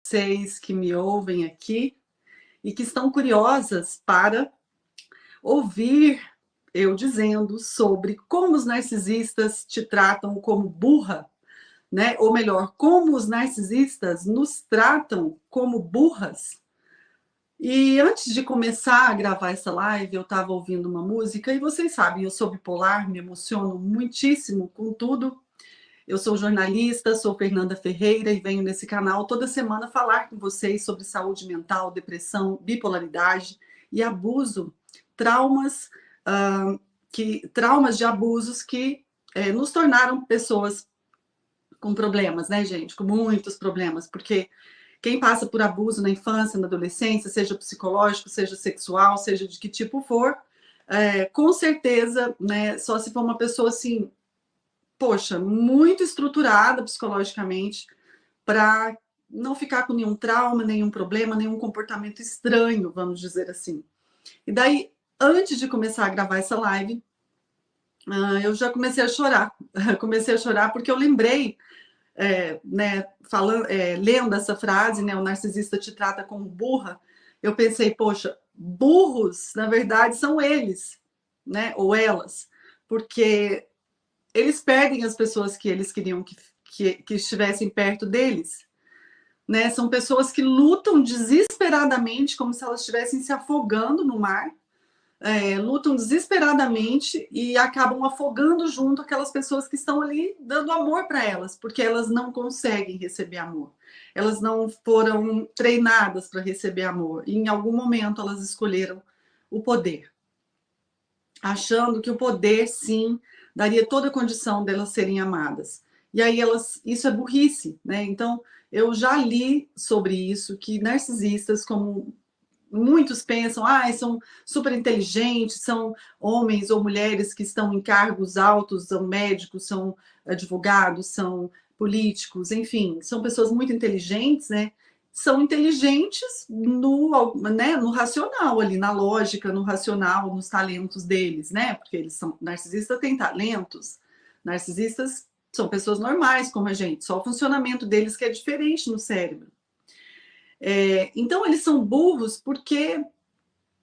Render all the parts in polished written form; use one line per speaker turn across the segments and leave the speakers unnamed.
vocês que me ouvem aqui e que estão curiosas para ouvir eu dizendo sobre como os narcisistas te tratam como burra, né? Ou melhor, como os narcisistas nos tratam como burras. E antes de começar a gravar essa live, eu estava ouvindo uma música, e vocês sabem, eu sou bipolar, me emociono muitíssimo com tudo. Eu sou jornalista, sou Fernanda Ferreira e venho nesse canal toda semana falar com vocês sobre saúde mental, depressão, bipolaridade e abuso, traumas, traumas de abusos que nos tornaram pessoas com problemas, né, gente? Com muitos problemas, porque quem passa por abuso na infância, na adolescência, seja psicológico, seja sexual, seja de que tipo for, com certeza, né, só se for uma pessoa assim, poxa, muito estruturada psicologicamente, para não ficar com nenhum trauma, nenhum problema, nenhum comportamento estranho, vamos dizer assim. E daí, antes de começar a gravar essa live, eu já comecei a chorar. Comecei a chorar porque eu lembrei, né, lendo essa frase, né, o narcisista te trata como burra. Eu pensei, poxa, burros, na verdade, são eles, né, ou elas, porque eles perdem as pessoas que eles queriam que estivessem perto deles, né? São pessoas que lutam desesperadamente, como se elas estivessem se afogando no mar, lutam desesperadamente e acabam afogando junto aquelas pessoas que estão ali dando amor para elas, porque elas não conseguem receber amor. Elas não foram treinadas para receber amor. E em algum momento elas escolheram o poder, achando que o poder, sim, daria toda a condição delas serem amadas. E aí isso é burrice, né? Então, eu já li sobre isso, que narcisistas, como muitos pensam, são super inteligentes, são homens ou mulheres que estão em cargos altos, são médicos, são advogados, são políticos, enfim, são pessoas muito inteligentes, né? São inteligentes no racional, ali, na lógica, no racional, nos talentos deles, né? Porque eles são narcisistas, têm talentos. Narcisistas são pessoas normais, como a gente, só o funcionamento deles que é diferente no cérebro. Então, eles são burros porque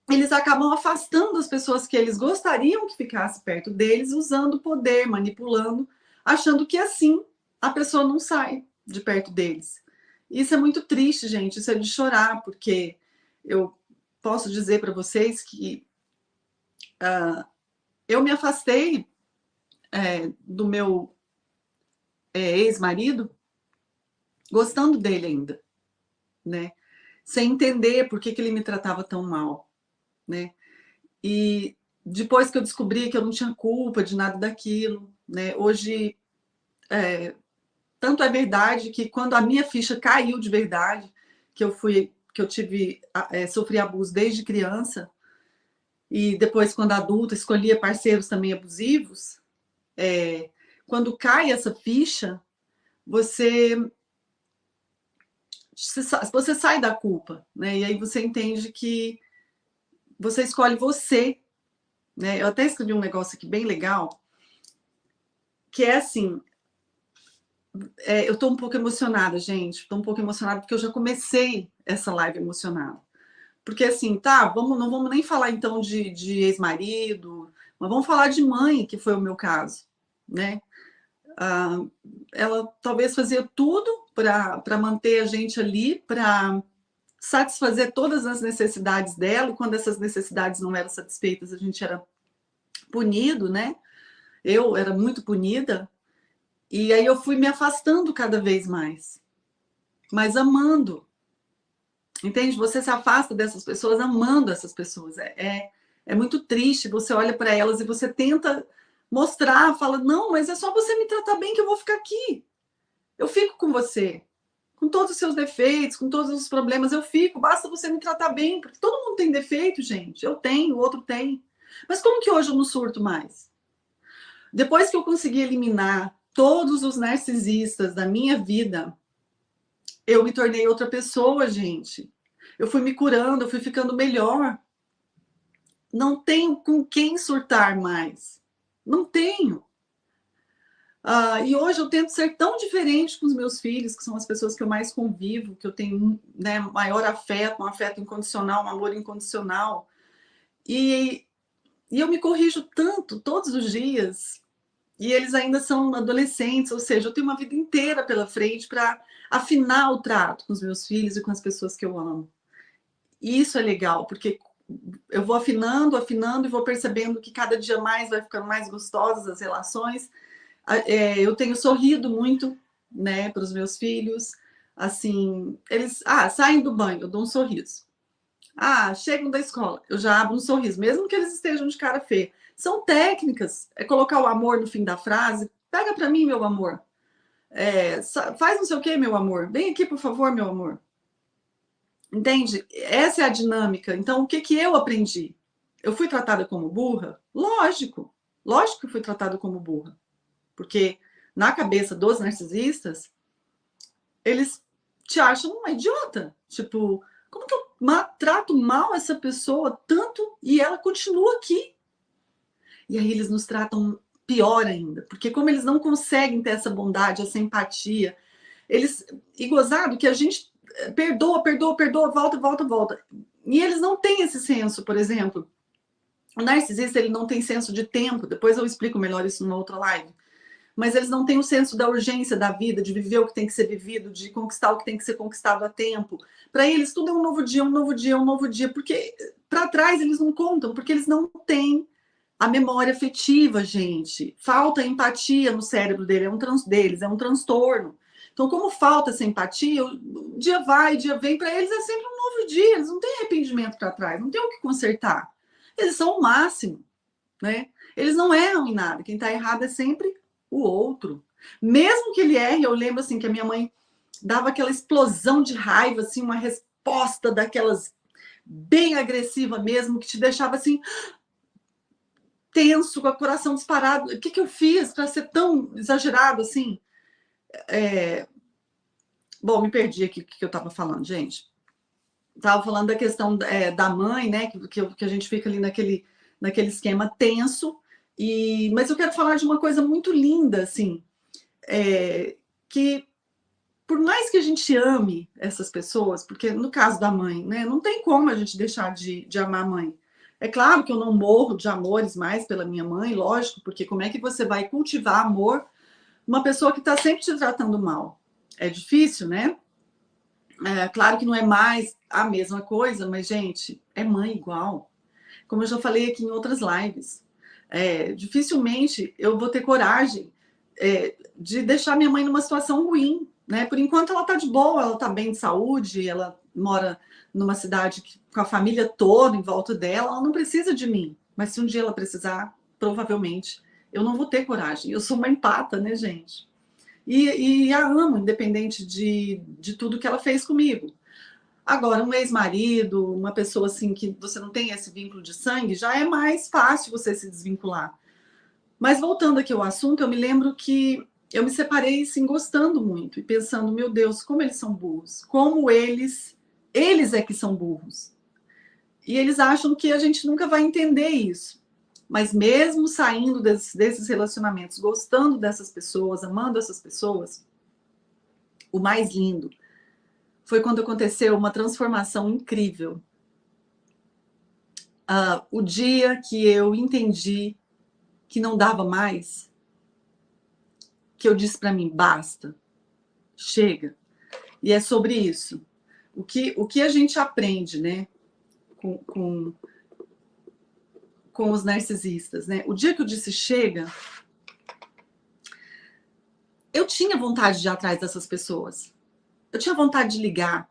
eles acabam afastando as pessoas que eles gostariam que ficasse perto deles, usando poder, manipulando, achando que assim a pessoa não sai de perto deles. Isso é muito triste, gente, isso é de chorar, porque eu posso dizer para vocês que eu me afastei do meu ex-marido gostando dele ainda, né? Sem entender por que ele me tratava tão mal, né? E depois que eu descobri que eu não tinha culpa de nada daquilo, né? Hoje, tanto é verdade que quando a minha ficha caiu de verdade, que eu sofri abuso desde criança, e depois, quando adulta, escolhia parceiros também abusivos, quando cai essa ficha, você sai da culpa, né? E aí você entende que você escolhe você, né? Eu até escrevi um negócio aqui bem legal, que é assim, eu estou um pouco emocionada, gente. Estou um pouco emocionada porque eu já comecei essa live emocionada. Porque assim, tá, não vamos nem falar então de ex-marido, mas vamos falar de mãe, que foi o meu caso, né? Ela talvez fazia tudo para manter a gente ali, para satisfazer todas as necessidades dela, e quando essas necessidades não eram satisfeitas, a gente era punido, né? Eu era muito punida, e aí eu fui me afastando cada vez mais, mas amando. Entende? Você se afasta dessas pessoas amando essas pessoas. É muito triste. Você olha para elas e você tenta mostrar, fala, não, mas é só você me tratar bem que eu vou ficar aqui. Eu fico com você. Com todos os seus defeitos, com todos os problemas, eu fico. Basta você me tratar bem, porque todo mundo tem defeito, gente. Eu tenho, o outro tem. Mas como que hoje eu não surto mais? Depois que eu consegui eliminar todos os narcisistas da minha vida, eu me tornei outra pessoa, gente. Eu fui me curando, eu fui ficando melhor. Não tenho com quem surtar mais. Não tenho. E hoje eu tento ser tão diferente com os meus filhos, que são as pessoas que eu mais convivo, que eu tenho, né, maior afeto, um afeto incondicional, um amor incondicional. E, e eu me corrijo tanto, todos os dias, e eles ainda são adolescentes, ou seja, eu tenho uma vida inteira pela frente para afinar o trato com os meus filhos e com as pessoas que eu amo. E isso é legal, porque eu vou afinando, afinando e vou percebendo que cada dia mais vai ficando mais gostosas as relações. Eu tenho sorrido muito, né, para os meus filhos. Assim, eles saem do banho, eu dou um sorriso. Chegam da escola, eu já abro um sorriso, mesmo que eles estejam de cara feia. São técnicas, é colocar o amor no fim da frase. Pega para mim, meu amor. Faz não sei o que, meu amor. Vem aqui, por favor, meu amor. Entende? Essa é a dinâmica. Então, o que eu aprendi? Eu fui tratada como burra? Lógico. Lógico que eu fui tratada como burra. Porque na cabeça dos narcisistas, eles te acham uma idiota. Tipo, como que eu trato mal essa pessoa tanto e ela continua aqui? E aí eles nos tratam pior ainda, porque como eles não conseguem ter essa bondade, essa empatia, e gozado que a gente perdoa, volta. E eles não têm esse senso, por exemplo. O narcisista, ele não tem senso de tempo, depois eu explico melhor isso numa outra live. Mas eles não têm o senso da urgência da vida, de viver o que tem que ser vivido, de conquistar o que tem que ser conquistado a tempo. Para eles, tudo é um novo dia, um novo dia, um novo dia, porque para trás eles não contam, porque eles não têm a memória afetiva, gente. Falta empatia no cérebro deles, é um transtorno. Então, como falta essa empatia, o dia vai, o dia vem, para eles é sempre um novo dia, eles não têm arrependimento para trás, não tem o que consertar. Eles são o máximo, né? Eles não erram em nada, quem está errado é sempre o outro. Mesmo que ele erre, eu lembro assim que a minha mãe dava aquela explosão de raiva, assim, uma resposta daquelas bem agressiva mesmo, que te deixava assim tenso, com o coração disparado. O que eu fiz para ser tão exagerado assim? Bom, me perdi aqui o que eu estava falando, gente. Estava falando da questão da mãe, né? Que a gente fica ali naquele esquema tenso. Mas eu quero falar de uma coisa muito linda, assim, que por mais que a gente ame essas pessoas, porque no caso da mãe, né, não tem como a gente deixar de amar a mãe. É claro que eu não morro de amores mais pela minha mãe, lógico, porque como é que você vai cultivar amor uma pessoa que está sempre te tratando mal? É difícil, né? Claro que não é mais a mesma coisa, mas, gente, é mãe igual. Como eu já falei aqui em outras lives, dificilmente eu vou ter coragem de deixar minha mãe numa situação ruim, né? Por enquanto ela está de boa, ela está bem de saúde, ela mora numa cidade com a família toda em volta dela, ela não precisa de mim. Mas se um dia ela precisar, provavelmente eu não vou ter coragem. Eu sou uma empata, né, gente? E a amo, independente de tudo que ela fez comigo. Agora, um ex-marido, uma pessoa assim que você não tem esse vínculo de sangue, já é mais fácil você se desvincular. Mas voltando aqui ao assunto, eu me lembro que eu me separei assim, gostando muito e pensando, meu Deus, como eles são burros. Como eles é que são burros. E eles acham que a gente nunca vai entender isso. Mas mesmo saindo desses relacionamentos, gostando dessas pessoas, amando essas pessoas, o mais lindo foi quando aconteceu uma transformação incrível. O dia que eu entendi que não dava mais, que eu disse para mim, basta, chega. E é sobre isso. O que a gente aprende, né, com os narcisistas, né? O dia que eu disse chega, eu tinha vontade de ir atrás dessas pessoas. Eu tinha vontade de ligar.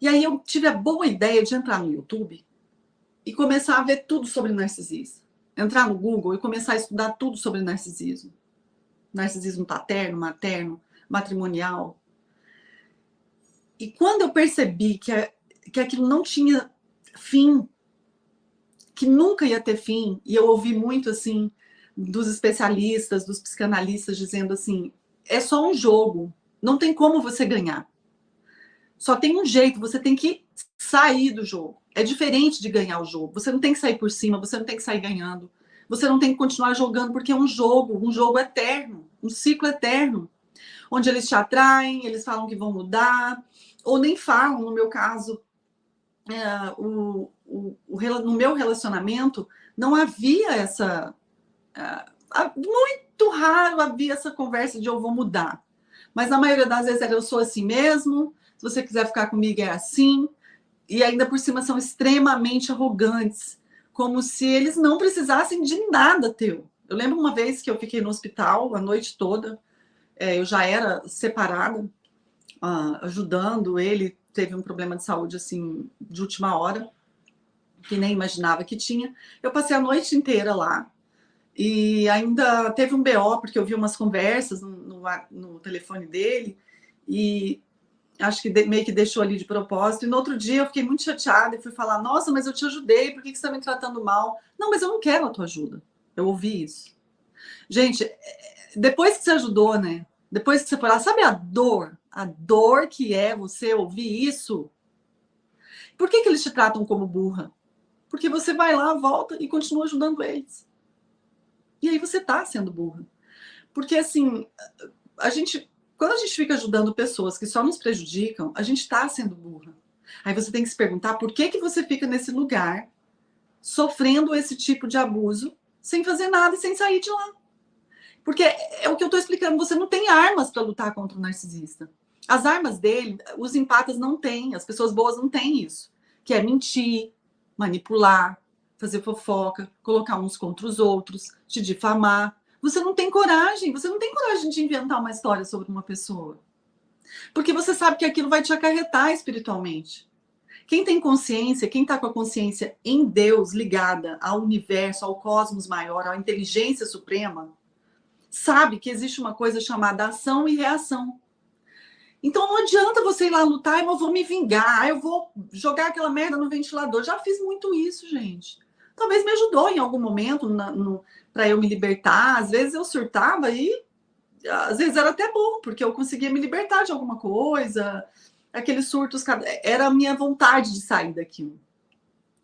E aí eu tive a boa ideia de entrar no YouTube e começar a ver tudo sobre narcisismo. Entrar no Google e começar a estudar tudo sobre narcisismo. Narcisismo paterno, materno, matrimonial. E quando eu percebi que aquilo não tinha fim, que nunca ia ter fim, e eu ouvi muito assim dos especialistas, dos psicanalistas dizendo assim, é só um jogo, não tem como você ganhar. Só tem um jeito, você tem que sair do jogo. É diferente de ganhar o jogo. Você não tem que sair por cima, você não tem que sair ganhando. Você não tem que continuar jogando porque é um jogo eterno, um ciclo eterno, onde eles te atraem, eles falam que vão mudar, ou nem falam. No meu caso, no meu relacionamento, não havia essa... muito raro havia essa conversa de eu vou mudar. Mas na maioria das vezes era eu sou assim mesmo, se você quiser ficar comigo é assim, e ainda por cima são extremamente arrogantes, como se eles não precisassem de nada teu. Eu lembro uma vez que eu fiquei no hospital a noite toda, eu já era separada, ajudando ele, teve um problema de saúde assim de última hora, que nem imaginava que tinha. Eu passei a noite inteira lá, e ainda teve um BO, porque eu vi umas conversas no telefone dele, e acho que meio que deixou ali de propósito. E no outro dia eu fiquei muito chateada e fui falar: nossa, mas eu te ajudei, por que você está me tratando mal? Não, mas eu não quero a tua ajuda. Eu ouvi isso. Gente, depois que você ajudou, né? Depois que você foi lá, sabe a dor que é você ouvir isso? Por que eles te tratam como burra? Porque você vai lá, volta e continua ajudando eles. E aí você tá sendo burra. Porque assim, quando a gente fica ajudando pessoas que só nos prejudicam, a gente está sendo burra. Aí você tem que se perguntar por que você fica nesse lugar, sofrendo esse tipo de abuso, sem fazer nada e sem sair de lá. Porque é o que eu estou explicando, você não tem armas para lutar contra o narcisista. As armas dele, os empatas não têm, as pessoas boas não têm isso. Que é mentir, manipular, fazer fofoca, colocar uns contra os outros, te difamar. Você não tem coragem de inventar uma história sobre uma pessoa. Porque você sabe que aquilo vai te acarretar espiritualmente. Quem tem consciência, quem está com a consciência em Deus, ligada ao universo, ao cosmos maior, à inteligência suprema, sabe que existe uma coisa chamada ação e reação. Então não adianta você ir lá lutar, eu vou me vingar, eu vou jogar aquela merda no ventilador. Já fiz muito isso, gente. Talvez me ajudou em algum momento para eu me libertar. Às vezes eu surtava e às vezes era até bom, porque eu conseguia me libertar de alguma coisa. Aqueles surtos, era a minha vontade de sair daquilo.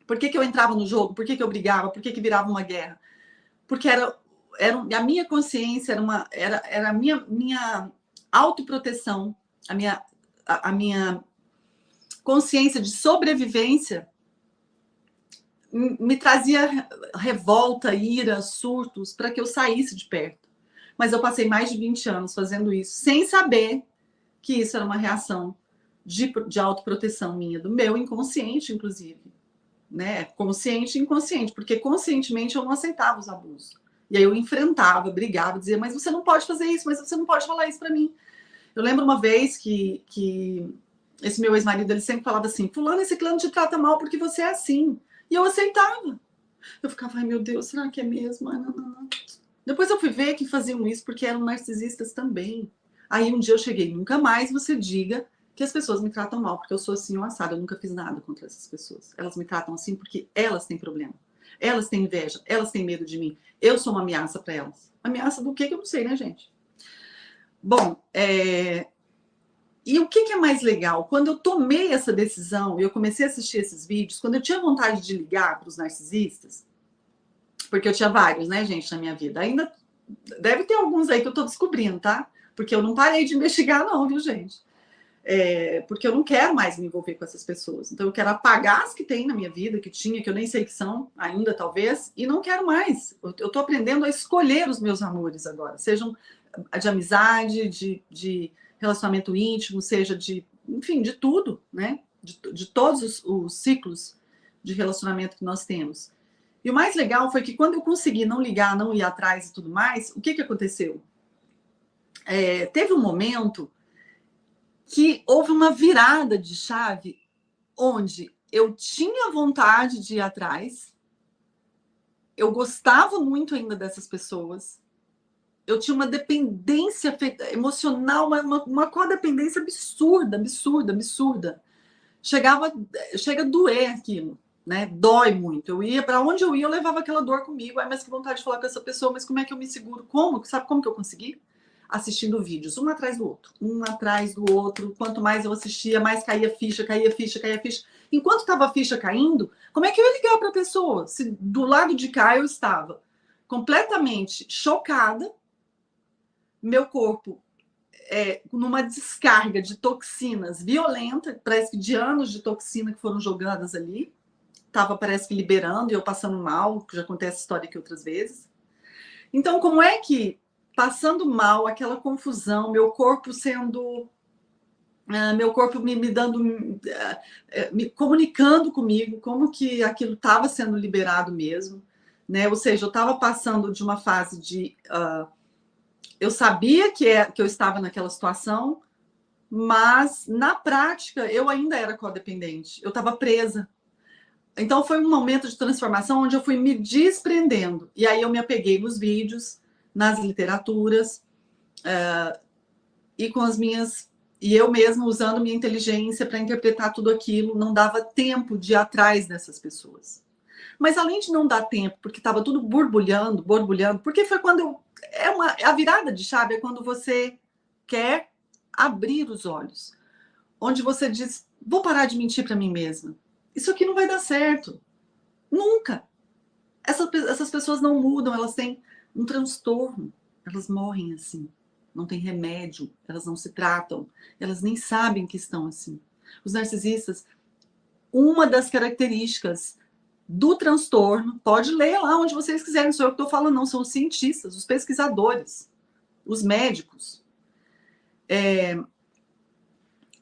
Por que eu entrava no jogo? Por que eu brigava? Por que virava uma guerra? Porque a minha consciência, era a minha autoproteção, a minha consciência de sobrevivência me trazia revolta, ira, surtos, para que eu saísse de perto. Mas eu passei mais de 20 anos fazendo isso, sem saber que isso era uma reação de autoproteção minha, do meu inconsciente, inclusive. Né? Consciente e inconsciente, porque conscientemente eu não aceitava os abusos. E aí eu enfrentava, brigava, dizia, mas você não pode fazer isso, mas você não pode falar isso para mim. Eu lembro uma vez que esse meu ex-marido, ele sempre falava assim, fulano, esse clã te trata mal porque você é assim. E eu aceitava. Eu ficava, ai meu Deus, será que é mesmo? Ai, não. Depois eu fui ver que faziam isso porque eram narcisistas também. Aí um dia eu cheguei, nunca mais você diga que as pessoas me tratam mal, porque eu sou assim, um assado, eu nunca fiz nada contra essas pessoas. Elas me tratam assim porque elas têm problema. Elas têm inveja, elas têm medo de mim. Eu sou uma ameaça para elas. Ameaça do quê que eu não sei, né, gente? Bom, e o que é mais legal? Quando eu tomei essa decisão e eu comecei a assistir esses vídeos, quando eu tinha vontade de ligar para os narcisistas, porque eu tinha vários, né, gente, na minha vida. Ainda deve ter alguns aí que eu tô descobrindo, tá? Porque eu não parei de investigar, não, viu, gente? Porque eu não quero mais me envolver com essas pessoas. Então, eu quero apagar as que tem na minha vida, que tinha, que eu nem sei que são ainda, talvez, e não quero mais. Eu tô aprendendo a escolher os meus amores agora, sejam de amizade, de relacionamento íntimo, seja enfim, de tudo, né? De todos os ciclos de relacionamento que nós temos. E o mais legal foi que quando eu consegui não ligar, não ir atrás e tudo mais, o que aconteceu? Teve um momento que houve uma virada de chave onde eu tinha vontade de ir atrás, eu gostava muito ainda dessas pessoas, eu tinha uma dependência emocional, uma codependência absurda. Chega a doer aquilo, né? Dói muito. Eu ia, para onde eu ia, eu levava aquela dor comigo. Ai, mas que vontade de falar com essa pessoa, mas como é que eu me seguro? Como? Sabe como que eu consegui? Assistindo vídeos, um atrás do outro. Quanto mais eu assistia, mais caía ficha. Enquanto estava a ficha caindo, como é que eu ia ligar para a pessoa? Se do lado de cá eu estava completamente chocada, meu corpo numa descarga de toxinas violenta, parece que de anos de toxina que foram jogadas ali, estava, parece que, liberando, e eu passando mal, que já contei essa história aqui outras vezes. Então, como é que, passando mal, aquela confusão, meu corpo sendo... meu corpo me dando... me comunicando comigo, como que aquilo estava sendo liberado mesmo, né? Ou seja, eu estava passando de uma fase de... eu sabia que eu estava naquela situação, mas, na prática, eu ainda era codependente. Eu estava presa. Então, foi um momento de transformação onde eu fui me desprendendo. E aí eu me apeguei nos vídeos, nas literaturas, e com as minhas... E eu mesma usando minha inteligência para interpretar tudo aquilo. Não dava tempo de ir atrás dessas pessoas. Mas, além de não dar tempo, porque estava tudo borbulhando, porque foi quando eu... a virada de chave é quando você quer abrir os olhos. Onde você diz, vou parar de mentir para mim mesma. Isso aqui não vai dar certo. Nunca. Essas pessoas não mudam, elas têm um transtorno. Elas morrem assim. Não tem remédio, elas não se tratam, elas nem sabem que estão assim. Os narcisistas, uma das características do transtorno, pode ler lá onde vocês quiserem, não sou eu que estou falando, não, são os cientistas, os pesquisadores, os médicos.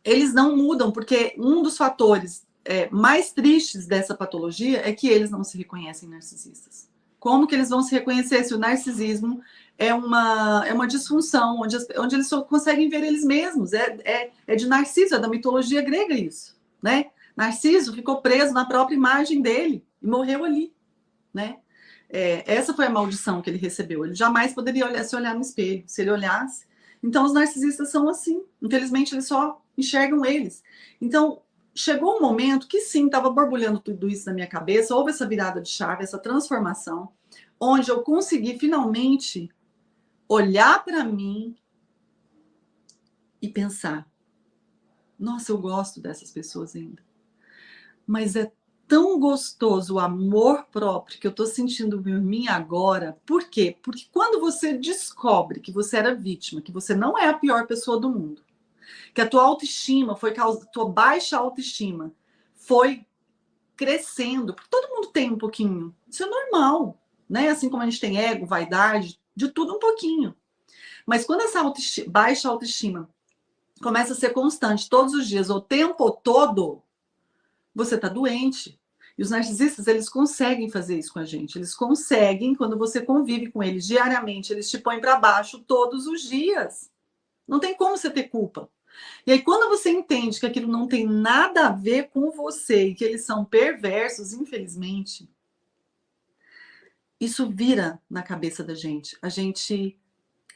Eles não mudam, porque um dos fatores mais tristes dessa patologia é que eles não se reconhecem narcisistas. Como que eles vão se reconhecer se o narcisismo é uma disfunção, onde eles só conseguem ver eles mesmos? É de Narciso, é da mitologia grega isso, né? Narciso ficou preso na própria imagem dele e morreu ali, né? Essa foi a maldição que ele recebeu. Ele jamais poderia se olhar no espelho. Se ele olhasse... Então, os narcisistas são assim. Infelizmente, eles só enxergam eles. Então, chegou um momento que, sim, estava borbulhando tudo isso na minha cabeça. Houve essa virada de chave, essa transformação, onde eu consegui, finalmente, olhar para mim e pensar, nossa, eu gosto dessas pessoas ainda. Mas é tão gostoso o amor próprio que eu estou sentindo por mim agora. Por quê? Porque quando você descobre que você era vítima, que você não é a pior pessoa do mundo, que a tua autoestima tua baixa autoestima foi crescendo, porque todo mundo tem um pouquinho, isso é normal, né? Assim como a gente tem ego, vaidade, de tudo um pouquinho. Mas quando essa baixa autoestima começa a ser constante todos os dias, o tempo todo, você está doente. E os narcisistas, eles conseguem fazer isso com a gente. Eles conseguem, quando você convive com eles diariamente, eles te põem para baixo todos os dias. Não tem como você ter culpa. E aí, quando você entende que aquilo não tem nada a ver com você e que eles são perversos, infelizmente, isso vira na cabeça da gente. A gente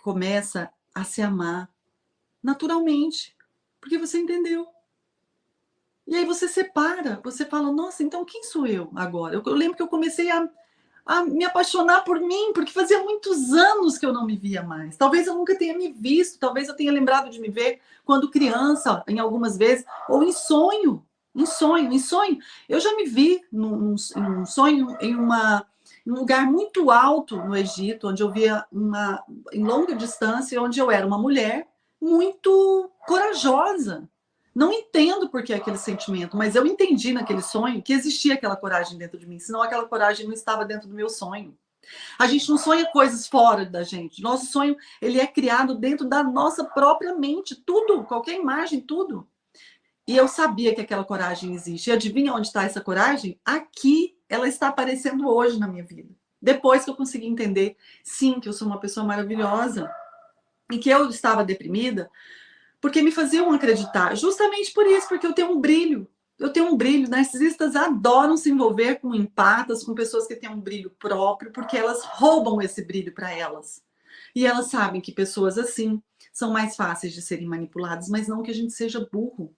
começa a se amar naturalmente, porque você entendeu. E aí você separa, você fala, nossa, então quem sou eu agora? Eu lembro que eu comecei a me apaixonar por mim, porque fazia muitos anos que eu não me via mais. Talvez eu nunca tenha me visto, talvez eu tenha lembrado de me ver quando criança, em algumas vezes, ou em sonho. Em sonho. Eu já me vi em um sonho em um lugar muito alto no Egito, onde eu via em longa distância, onde eu era uma mulher muito corajosa. Não entendo por que aquele sentimento, mas eu entendi naquele sonho que existia aquela coragem dentro de mim, senão aquela coragem não estava dentro do meu sonho. A gente não sonha coisas fora da gente. Nosso sonho, ele é criado dentro da nossa própria mente, tudo, qualquer imagem, tudo. E eu sabia que aquela coragem existe. E adivinha onde está essa coragem? Aqui, ela está aparecendo hoje na minha vida. Depois que eu consegui entender, sim, que eu sou uma pessoa maravilhosa e que eu estava deprimida, porque me faziam acreditar, justamente por isso, porque eu tenho um brilho. Eu tenho um brilho. Narcisistas adoram se envolver com empatas, com pessoas que têm um brilho próprio, porque elas roubam esse brilho para elas. E elas sabem que pessoas assim são mais fáceis de serem manipuladas, mas não que a gente seja burro.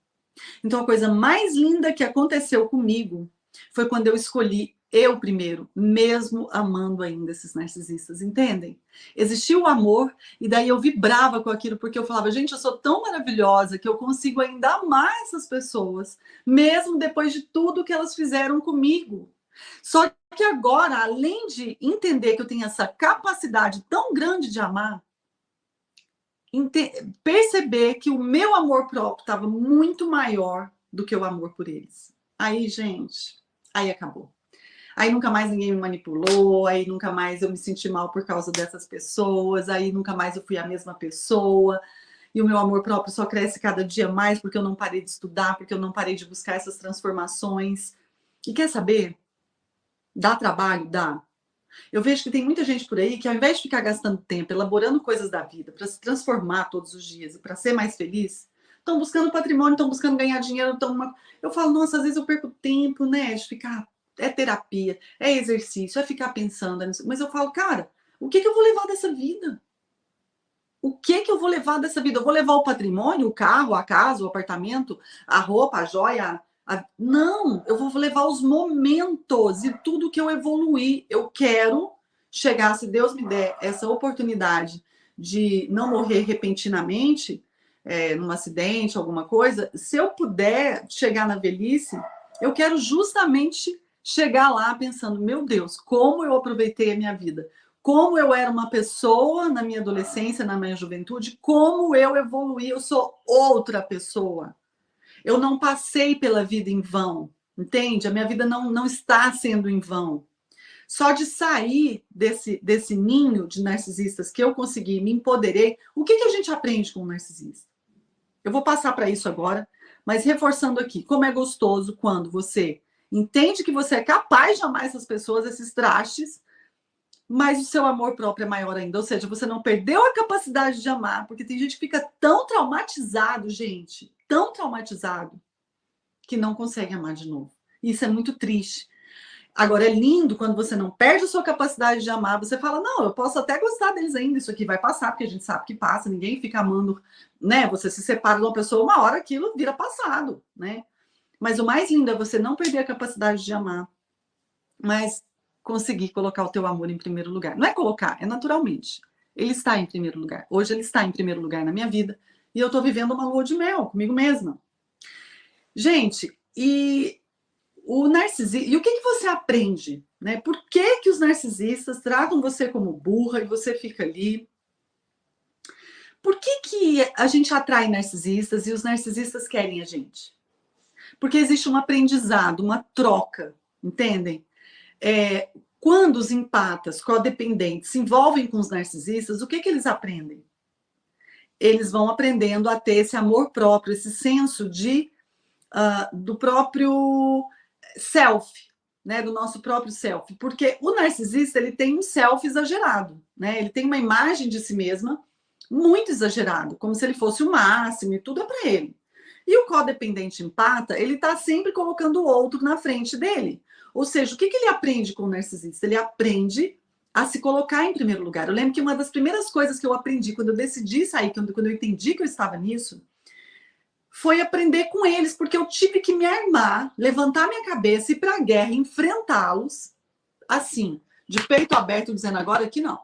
Então, a coisa mais linda que aconteceu comigo foi quando eu escolhi eu primeiro, mesmo amando ainda esses narcisistas, entendem? Existiu o amor e daí eu vibrava com aquilo, porque eu falava, gente, eu sou tão maravilhosa que eu consigo ainda amar essas pessoas, mesmo depois de tudo que elas fizeram comigo. Só que agora, além de entender que eu tenho essa capacidade tão grande de amar, perceber que o meu amor próprio estava muito maior do que o amor por eles. Aí, gente, aí acabou. Aí nunca mais ninguém me manipulou, aí nunca mais eu me senti mal por causa dessas pessoas, aí nunca mais eu fui a mesma pessoa. E o meu amor próprio só cresce cada dia mais porque eu não parei de estudar, porque eu não parei de buscar essas transformações. E quer saber? Dá trabalho? Dá. Eu vejo que tem muita gente por aí que, ao invés de ficar gastando tempo elaborando coisas da vida para se transformar todos os dias e para ser mais feliz, estão buscando patrimônio, estão buscando ganhar dinheiro. Eu falo, nossa, às vezes eu perco tempo, né, de ficar. É terapia, é exercício, é ficar pensando. Mas eu falo, cara, o que eu vou levar dessa vida? O que eu vou levar dessa vida? Eu vou levar o patrimônio, o carro, a casa, o apartamento, a roupa, a joia? Não, eu vou levar os momentos e tudo que eu evoluí. Eu quero chegar, se Deus me der essa oportunidade de não morrer repentinamente, num acidente, alguma coisa, se eu puder chegar na velhice, eu quero justamente chegar lá pensando, meu Deus, como eu aproveitei a minha vida. Como eu era uma pessoa na minha adolescência, na minha juventude, como eu evoluí, eu sou outra pessoa. Eu não passei pela vida em vão, entende? A minha vida não está sendo em vão. Só de sair desse ninho de narcisistas que eu consegui, me empoderei. O que a gente aprende com um narcisista? Eu vou passar para isso agora, mas reforçando aqui, como é gostoso quando você entende que você é capaz de amar essas pessoas, esses trastes, mas o seu amor próprio é maior ainda. Ou seja, você não perdeu a capacidade de amar, porque tem gente que fica tão traumatizado, gente, tão traumatizado, que não consegue amar de novo. Isso é muito triste. Agora, é lindo quando você não perde a sua capacidade de amar, você fala, não, eu posso até gostar deles ainda, isso aqui vai passar, porque a gente sabe que passa, ninguém fica amando, né? Você se separa de uma pessoa, uma hora aquilo vira passado, né? Mas o mais lindo é você não perder a capacidade de amar, mas conseguir colocar o teu amor em primeiro lugar. Não é colocar, é naturalmente. Ele está em primeiro lugar. Hoje ele está em primeiro lugar na minha vida e eu estou vivendo uma lua de mel comigo mesma. Gente, e o narcisismo, e o que você aprende, né? Por que os narcisistas tratam você como burra e você fica ali? Por que a gente atrai narcisistas e os narcisistas querem a gente? Porque existe um aprendizado, uma troca, entendem? Quando os empatas, codependentes, se envolvem com os narcisistas, o que eles aprendem? Eles vão aprendendo a ter esse amor próprio, esse senso do próprio self, né, do nosso próprio self, porque o narcisista ele tem um self exagerado, né? Ele tem uma imagem de si mesma muito exagerado, como se ele fosse o máximo e tudo é para ele. E o codependente empata, ele está sempre colocando o outro na frente dele. Ou seja, o que ele aprende com o narcisista? Ele aprende a se colocar em primeiro lugar. Eu lembro que uma das primeiras coisas que eu aprendi quando eu decidi sair, quando eu entendi que eu estava nisso, foi aprender com eles, porque eu tive que me armar, levantar minha cabeça, ir para a guerra, enfrentá-los, assim, de peito aberto, dizendo agora que não.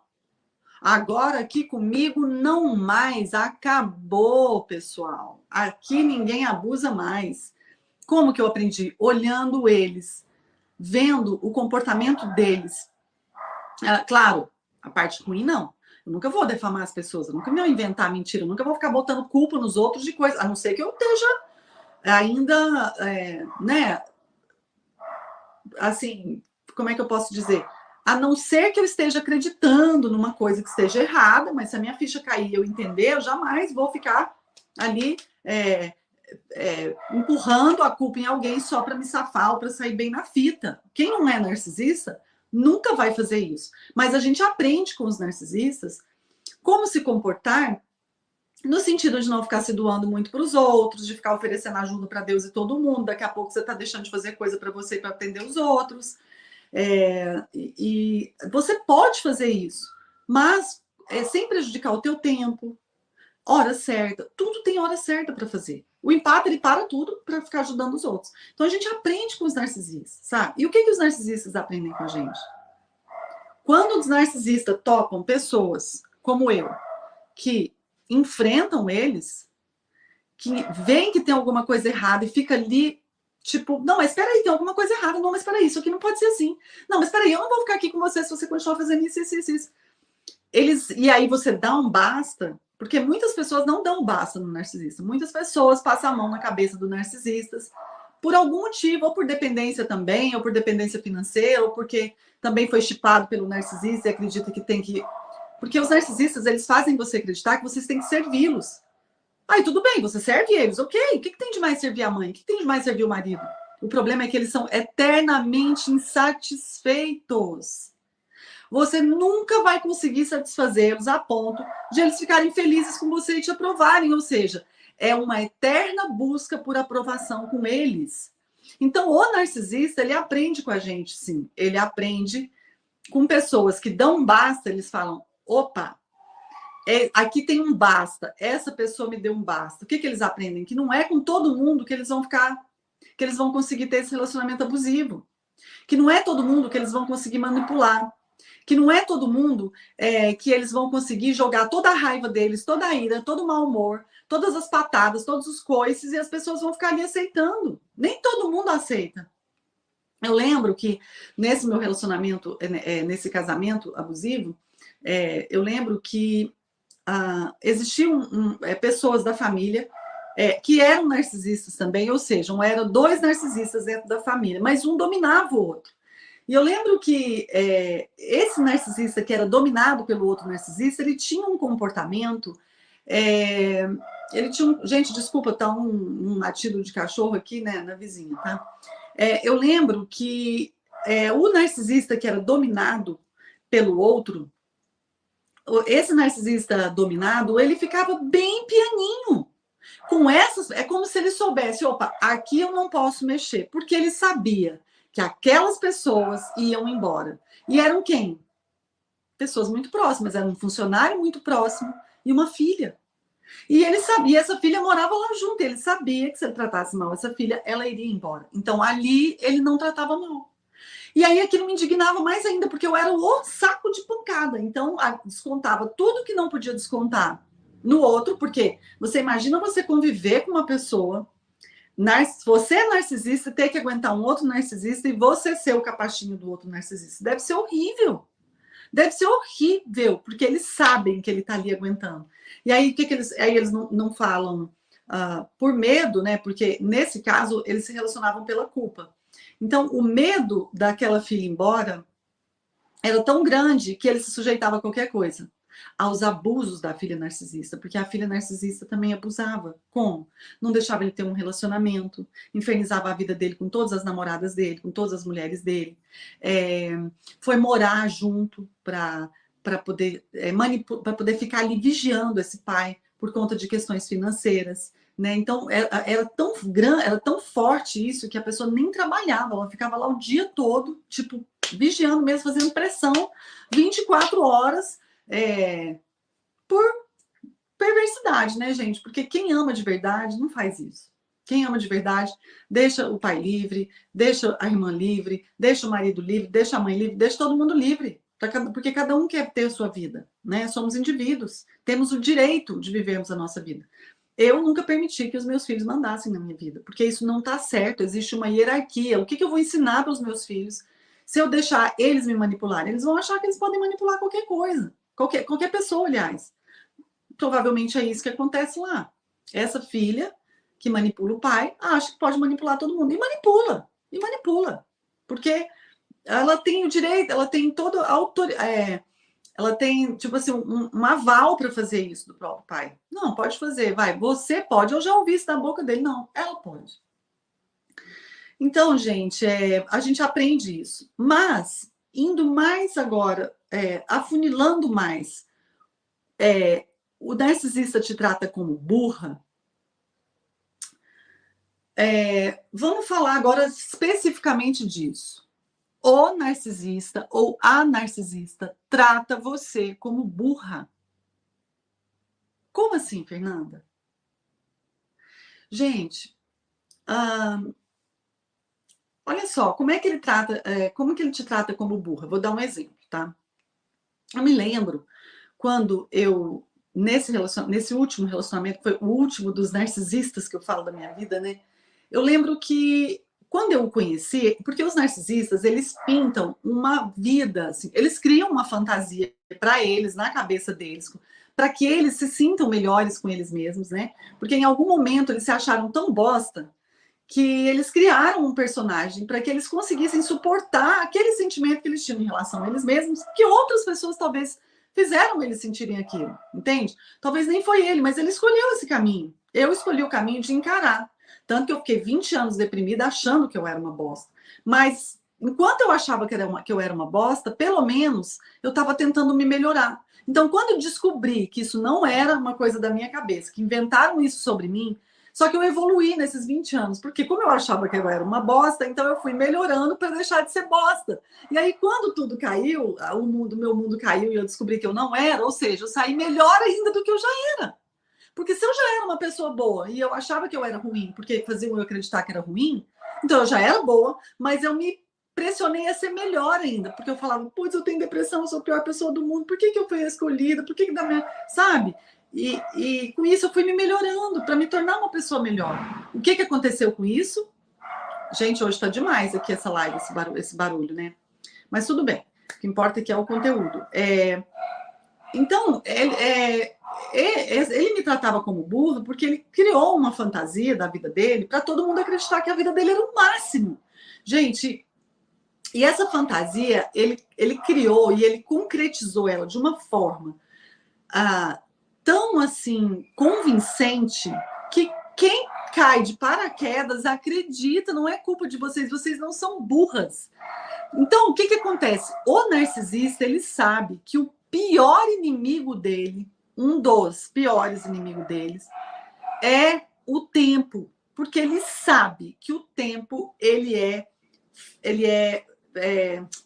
Agora aqui comigo não mais, acabou, pessoal. Aqui ninguém abusa mais. Como que eu aprendi? Olhando eles, vendo o comportamento deles. Claro, a parte ruim não. Eu nunca vou defamar as pessoas, eu nunca vou inventar mentira, eu nunca vou ficar botando culpa nos outros de coisas, a não ser que eu esteja ainda, né, assim, como é que eu posso dizer? A não ser que eu esteja acreditando numa coisa que esteja errada, mas se a minha ficha cair e eu entender, eu jamais vou ficar ali empurrando a culpa em alguém só para me safar ou para sair bem na fita. Quem não é narcisista nunca vai fazer isso. Mas a gente aprende com os narcisistas como se comportar no sentido de não ficar se doando muito para os outros, de ficar oferecendo ajuda para Deus e todo mundo. Daqui a pouco você está deixando de fazer coisa para você para atender os outros. E você pode fazer isso, mas sem prejudicar o teu tempo, hora certa. Tudo tem hora certa para fazer. O empate, ele para tudo para ficar ajudando os outros. Então, a gente aprende com os narcisistas, sabe? E o que os narcisistas aprendem com a gente? Quando os narcisistas topam pessoas como eu, que enfrentam eles, que veem que tem alguma coisa errada e fica ali Tipo, não, mas espera aí, tem alguma coisa errada. Não, mas espera aí, isso aqui não pode ser assim. Não, mas espera aí, eu não vou ficar aqui com você se você continuar fazendo isso, isso, isso, isso. E aí você dá um basta, porque muitas pessoas não dão basta no narcisista. Muitas pessoas passam a mão na cabeça do narcisista por algum motivo, ou por dependência também, ou por dependência financeira, ou porque também foi chipado pelo narcisista e acredita que tem que... Porque os narcisistas, eles fazem você acreditar que vocês têm que servi-los. Aí tudo bem, você serve eles, ok. O que tem de mais servir a mãe? O que tem de mais servir o marido? O problema é que eles são eternamente insatisfeitos. Você nunca vai conseguir satisfazê-los a ponto de eles ficarem felizes com você e te aprovarem. Ou seja, é uma eterna busca por aprovação com eles. Então, o narcisista, ele aprende com a gente, sim. Ele aprende com pessoas que dão um basta, eles falam, opa, aqui tem um basta, essa pessoa me deu um basta. O que eles aprendem? Que não é com todo mundo que eles vão ficar, que eles vão conseguir ter esse relacionamento abusivo. Que não é todo mundo que eles vão conseguir manipular. Que não é todo mundo que eles vão conseguir jogar toda a raiva deles, toda a ira, todo o mau humor, todas as patadas, todos os coices, e as pessoas vão ficar ali aceitando. Nem todo mundo aceita. Eu lembro que nesse meu relacionamento, nesse casamento abusivo, eu lembro que existiam pessoas da família que eram narcisistas também, ou seja, eram dois narcisistas dentro da família, mas um dominava o outro. E eu lembro que esse narcisista que era dominado pelo outro narcisista, ele tinha um comportamento... ele tinha gente, desculpa, tá um latido de cachorro aqui, né, na vizinha, tá? Eu lembro que o narcisista que era dominado pelo outro, esse narcisista dominado, ele ficava bem pianinho. Com essas, é como se ele soubesse, opa, aqui eu não posso mexer, porque ele sabia que aquelas pessoas iam embora. E eram quem? Pessoas muito próximas, era um funcionário muito próximo e uma filha. E ele sabia, essa filha morava lá junto, ele sabia que se ele tratasse mal essa filha, ela iria embora. Então ali ele não tratava mal. E aí aquilo me indignava mais ainda, porque eu era o saco de pancada. Então descontava tudo que não podia descontar no outro, porque você imagina você conviver com uma pessoa, você é narcisista, ter que aguentar um outro narcisista e você ser o capachinho do outro narcisista. Deve ser horrível. Deve ser horrível, porque eles sabem que ele está ali aguentando. E aí, eles não falam por medo, né? Porque nesse caso eles se relacionavam pela culpa. Então, o medo daquela filha ir embora era tão grande que ele se sujeitava a qualquer coisa, aos abusos da filha narcisista, porque a filha narcisista também abusava. Como? Não deixava ele ter um relacionamento, infernizava a vida dele com todas as namoradas dele, com todas as mulheres dele. Foi morar junto para poder para poder ficar ali vigiando esse pai por conta de questões financeiras. Né? Então, era tão grande, era tão forte isso que a pessoa nem trabalhava, ela ficava lá o dia todo, tipo, vigiando mesmo, fazendo pressão 24 horas por perversidade, né, gente? Porque quem ama de verdade não faz isso. Quem ama de verdade deixa o pai livre, deixa a irmã livre, deixa o marido livre, deixa a mãe livre, deixa todo mundo livre. Porque cada um quer ter a sua vida, né? Somos indivíduos, temos o direito de vivermos a nossa vida. Eu nunca permiti que os meus filhos mandassem na minha vida, porque isso não está certo, existe uma hierarquia. O que eu vou ensinar para os meus filhos se eu deixar eles me manipularem? Eles vão achar que eles podem manipular qualquer coisa, qualquer pessoa, aliás. Provavelmente é isso que acontece lá. Essa filha que manipula o pai acha que pode manipular todo mundo. E manipula. Porque ela tem o direito, ela tem toda a autoridade. Ela tem, tipo assim, um aval para fazer isso do próprio pai. Não, pode fazer, vai. Você pode. Eu já ouvi isso da boca dele. Não, ela pode. Então, gente, a gente aprende isso. Mas, indo mais agora, afunilando mais, o narcisista te trata como burra. Vamos falar agora especificamente disso. O narcisista ou a narcisista trata você como burra. Como assim, Fernanda? Gente, olha só, como é que ele trata, como que ele te trata como burra? Vou dar um exemplo, tá? Eu me lembro quando eu, nesse último relacionamento, que foi o último dos narcisistas que eu falo da minha vida, né? Eu lembro que quando eu o conheci, porque os narcisistas, eles pintam uma vida, assim, eles criam uma fantasia para eles, na cabeça deles, para que eles se sintam melhores com eles mesmos, né? Porque em algum momento eles se acharam tão bosta que eles criaram um personagem para que eles conseguissem suportar aquele sentimento que eles tinham em relação a eles mesmos, que outras pessoas talvez fizeram eles sentirem aquilo, entende? Talvez nem foi ele, mas ele escolheu esse caminho. Eu escolhi o caminho de encarar. Tanto que eu fiquei 20 anos deprimida achando que eu era uma bosta. Mas enquanto eu achava que eu era uma bosta, pelo menos eu estava tentando me melhorar. Então, quando eu descobri que isso não era uma coisa da minha cabeça, que inventaram isso sobre mim, só que eu evoluí nesses 20 anos, porque como eu achava que eu era uma bosta, então eu fui melhorando para deixar de ser bosta. E aí, quando tudo caiu, meu mundo caiu e eu descobri que eu não era, ou seja, eu saí melhor ainda do que eu já era. Porque se eu já era uma pessoa boa e eu achava que eu era ruim, porque faziam eu acreditar que era ruim, então eu já era boa, mas eu me pressionei a ser melhor ainda, porque eu falava, putz, eu tenho depressão, eu sou a pior pessoa do mundo, por que eu fui escolhida? Por que da minha. Sabe? E com isso eu fui me melhorando para me tornar uma pessoa melhor. O que aconteceu com isso? Gente, hoje está demais aqui essa live, esse barulho, né? Mas tudo bem. O que importa é que é o conteúdo. Então, ele me tratava como burro porque ele criou uma fantasia da vida dele para todo mundo acreditar que a vida dele era o máximo. Gente, e essa fantasia, ele criou e ele concretizou ela de uma forma tão, assim, convincente que quem cai de paraquedas acredita, não é culpa de vocês não são burras. Então, o que acontece? O narcisista, ele sabe que o pior inimigo dele, um dos piores inimigos deles, é o tempo. Porque ele sabe que o tempo,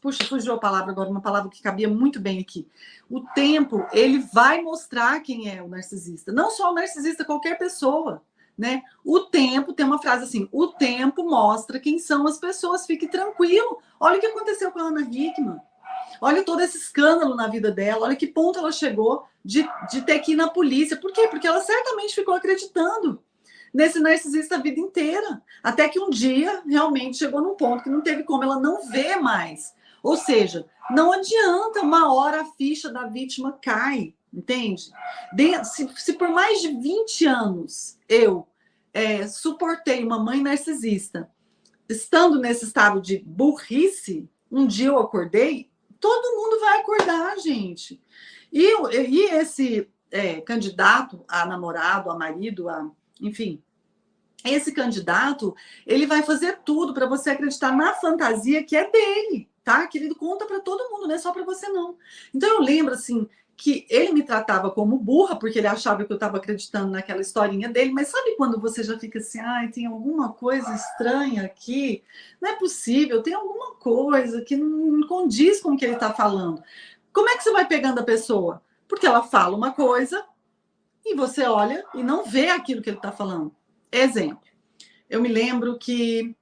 puxa, fugiu a palavra agora, uma palavra que cabia muito bem aqui. O tempo, ele vai mostrar quem é o narcisista. Não só o narcisista, qualquer pessoa. Né? O tempo, tem uma frase assim, o tempo mostra quem são as pessoas, fique tranquilo. Olha o que aconteceu com a Ana Hickman. Olha todo esse escândalo na vida dela, olha que ponto ela chegou de ter que ir na polícia. Por quê? Porque ela certamente ficou acreditando nesse narcisista a vida inteira. Até que um dia, realmente, chegou num ponto que não teve como ela não ver mais. Ou seja, não adianta, uma hora a ficha da vítima cai, entende? Se por mais de 20 anos eu suportei uma mãe narcisista, estando nesse estado de burrice, um dia eu acordei, todo mundo vai acordar, gente. E esse candidato a namorado, a marido, enfim, esse candidato, ele vai fazer tudo para você acreditar na fantasia que é dele, tá? Que ele conta para todo mundo, não é só para você, não. Então eu lembro, assim, que ele me tratava como burra, porque ele achava que eu estava acreditando naquela historinha dele, mas sabe quando você já fica assim, ai, tem alguma coisa estranha aqui? Não é possível, tem alguma coisa que não condiz com o que ele está falando. Como é que você vai pegando a pessoa? Porque ela fala uma coisa e você olha e não vê aquilo que ele está falando. Exemplo, eu me lembro que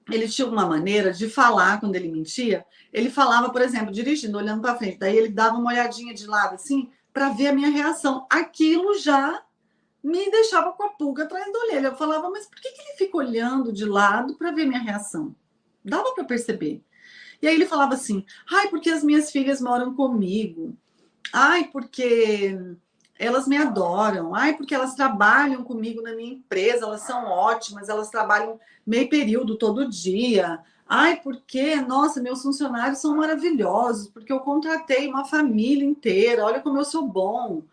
ele tinha uma maneira de falar quando ele mentia. Ele falava, por exemplo, dirigindo, olhando para frente. Daí ele dava uma olhadinha de lado, assim, para ver a minha reação. Aquilo já me deixava com a pulga atrás da orelha. Eu falava, mas por que ele fica olhando de lado para ver minha reação? Dava para perceber. E aí ele falava assim, ai, porque as minhas filhas moram comigo. Ai, porque elas me adoram. Ai, porque elas trabalham comigo na minha empresa, elas são ótimas, elas trabalham meio período todo dia. Ai, porque, nossa, meus funcionários são maravilhosos, porque eu contratei uma família inteira, olha como eu sou bom.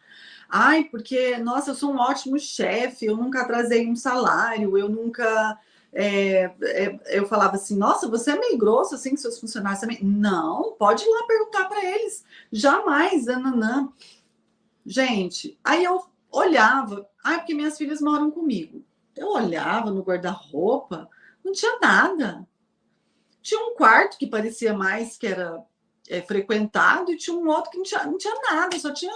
Ai, porque, nossa, eu sou um ótimo chefe, eu nunca atrasei um salário, eu nunca. Eu falava assim, nossa, você é meio grosso assim com seus funcionários também. Não, pode ir lá perguntar para eles. Jamais, nananã. Gente, aí eu olhava, porque minhas filhas moram comigo. Eu olhava no guarda-roupa, não tinha nada. Tinha um quarto que parecia mais que era frequentado, e tinha um outro que não tinha nada, só tinha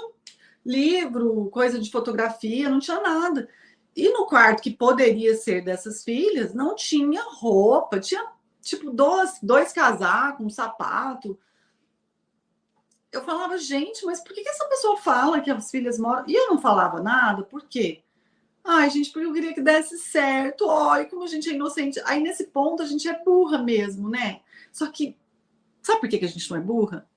livro, coisa de fotografia, não tinha nada. E no quarto que poderia ser dessas filhas, não tinha roupa, tinha tipo dois casacos, um sapato. Eu falava, gente, mas por que essa pessoa fala que as filhas moram? E eu não falava nada, por quê? Ai, gente, porque eu queria que desse certo. Ai, como a gente é inocente. Aí, nesse ponto, a gente é burra mesmo, né? Só que, sabe por que a gente não é burra?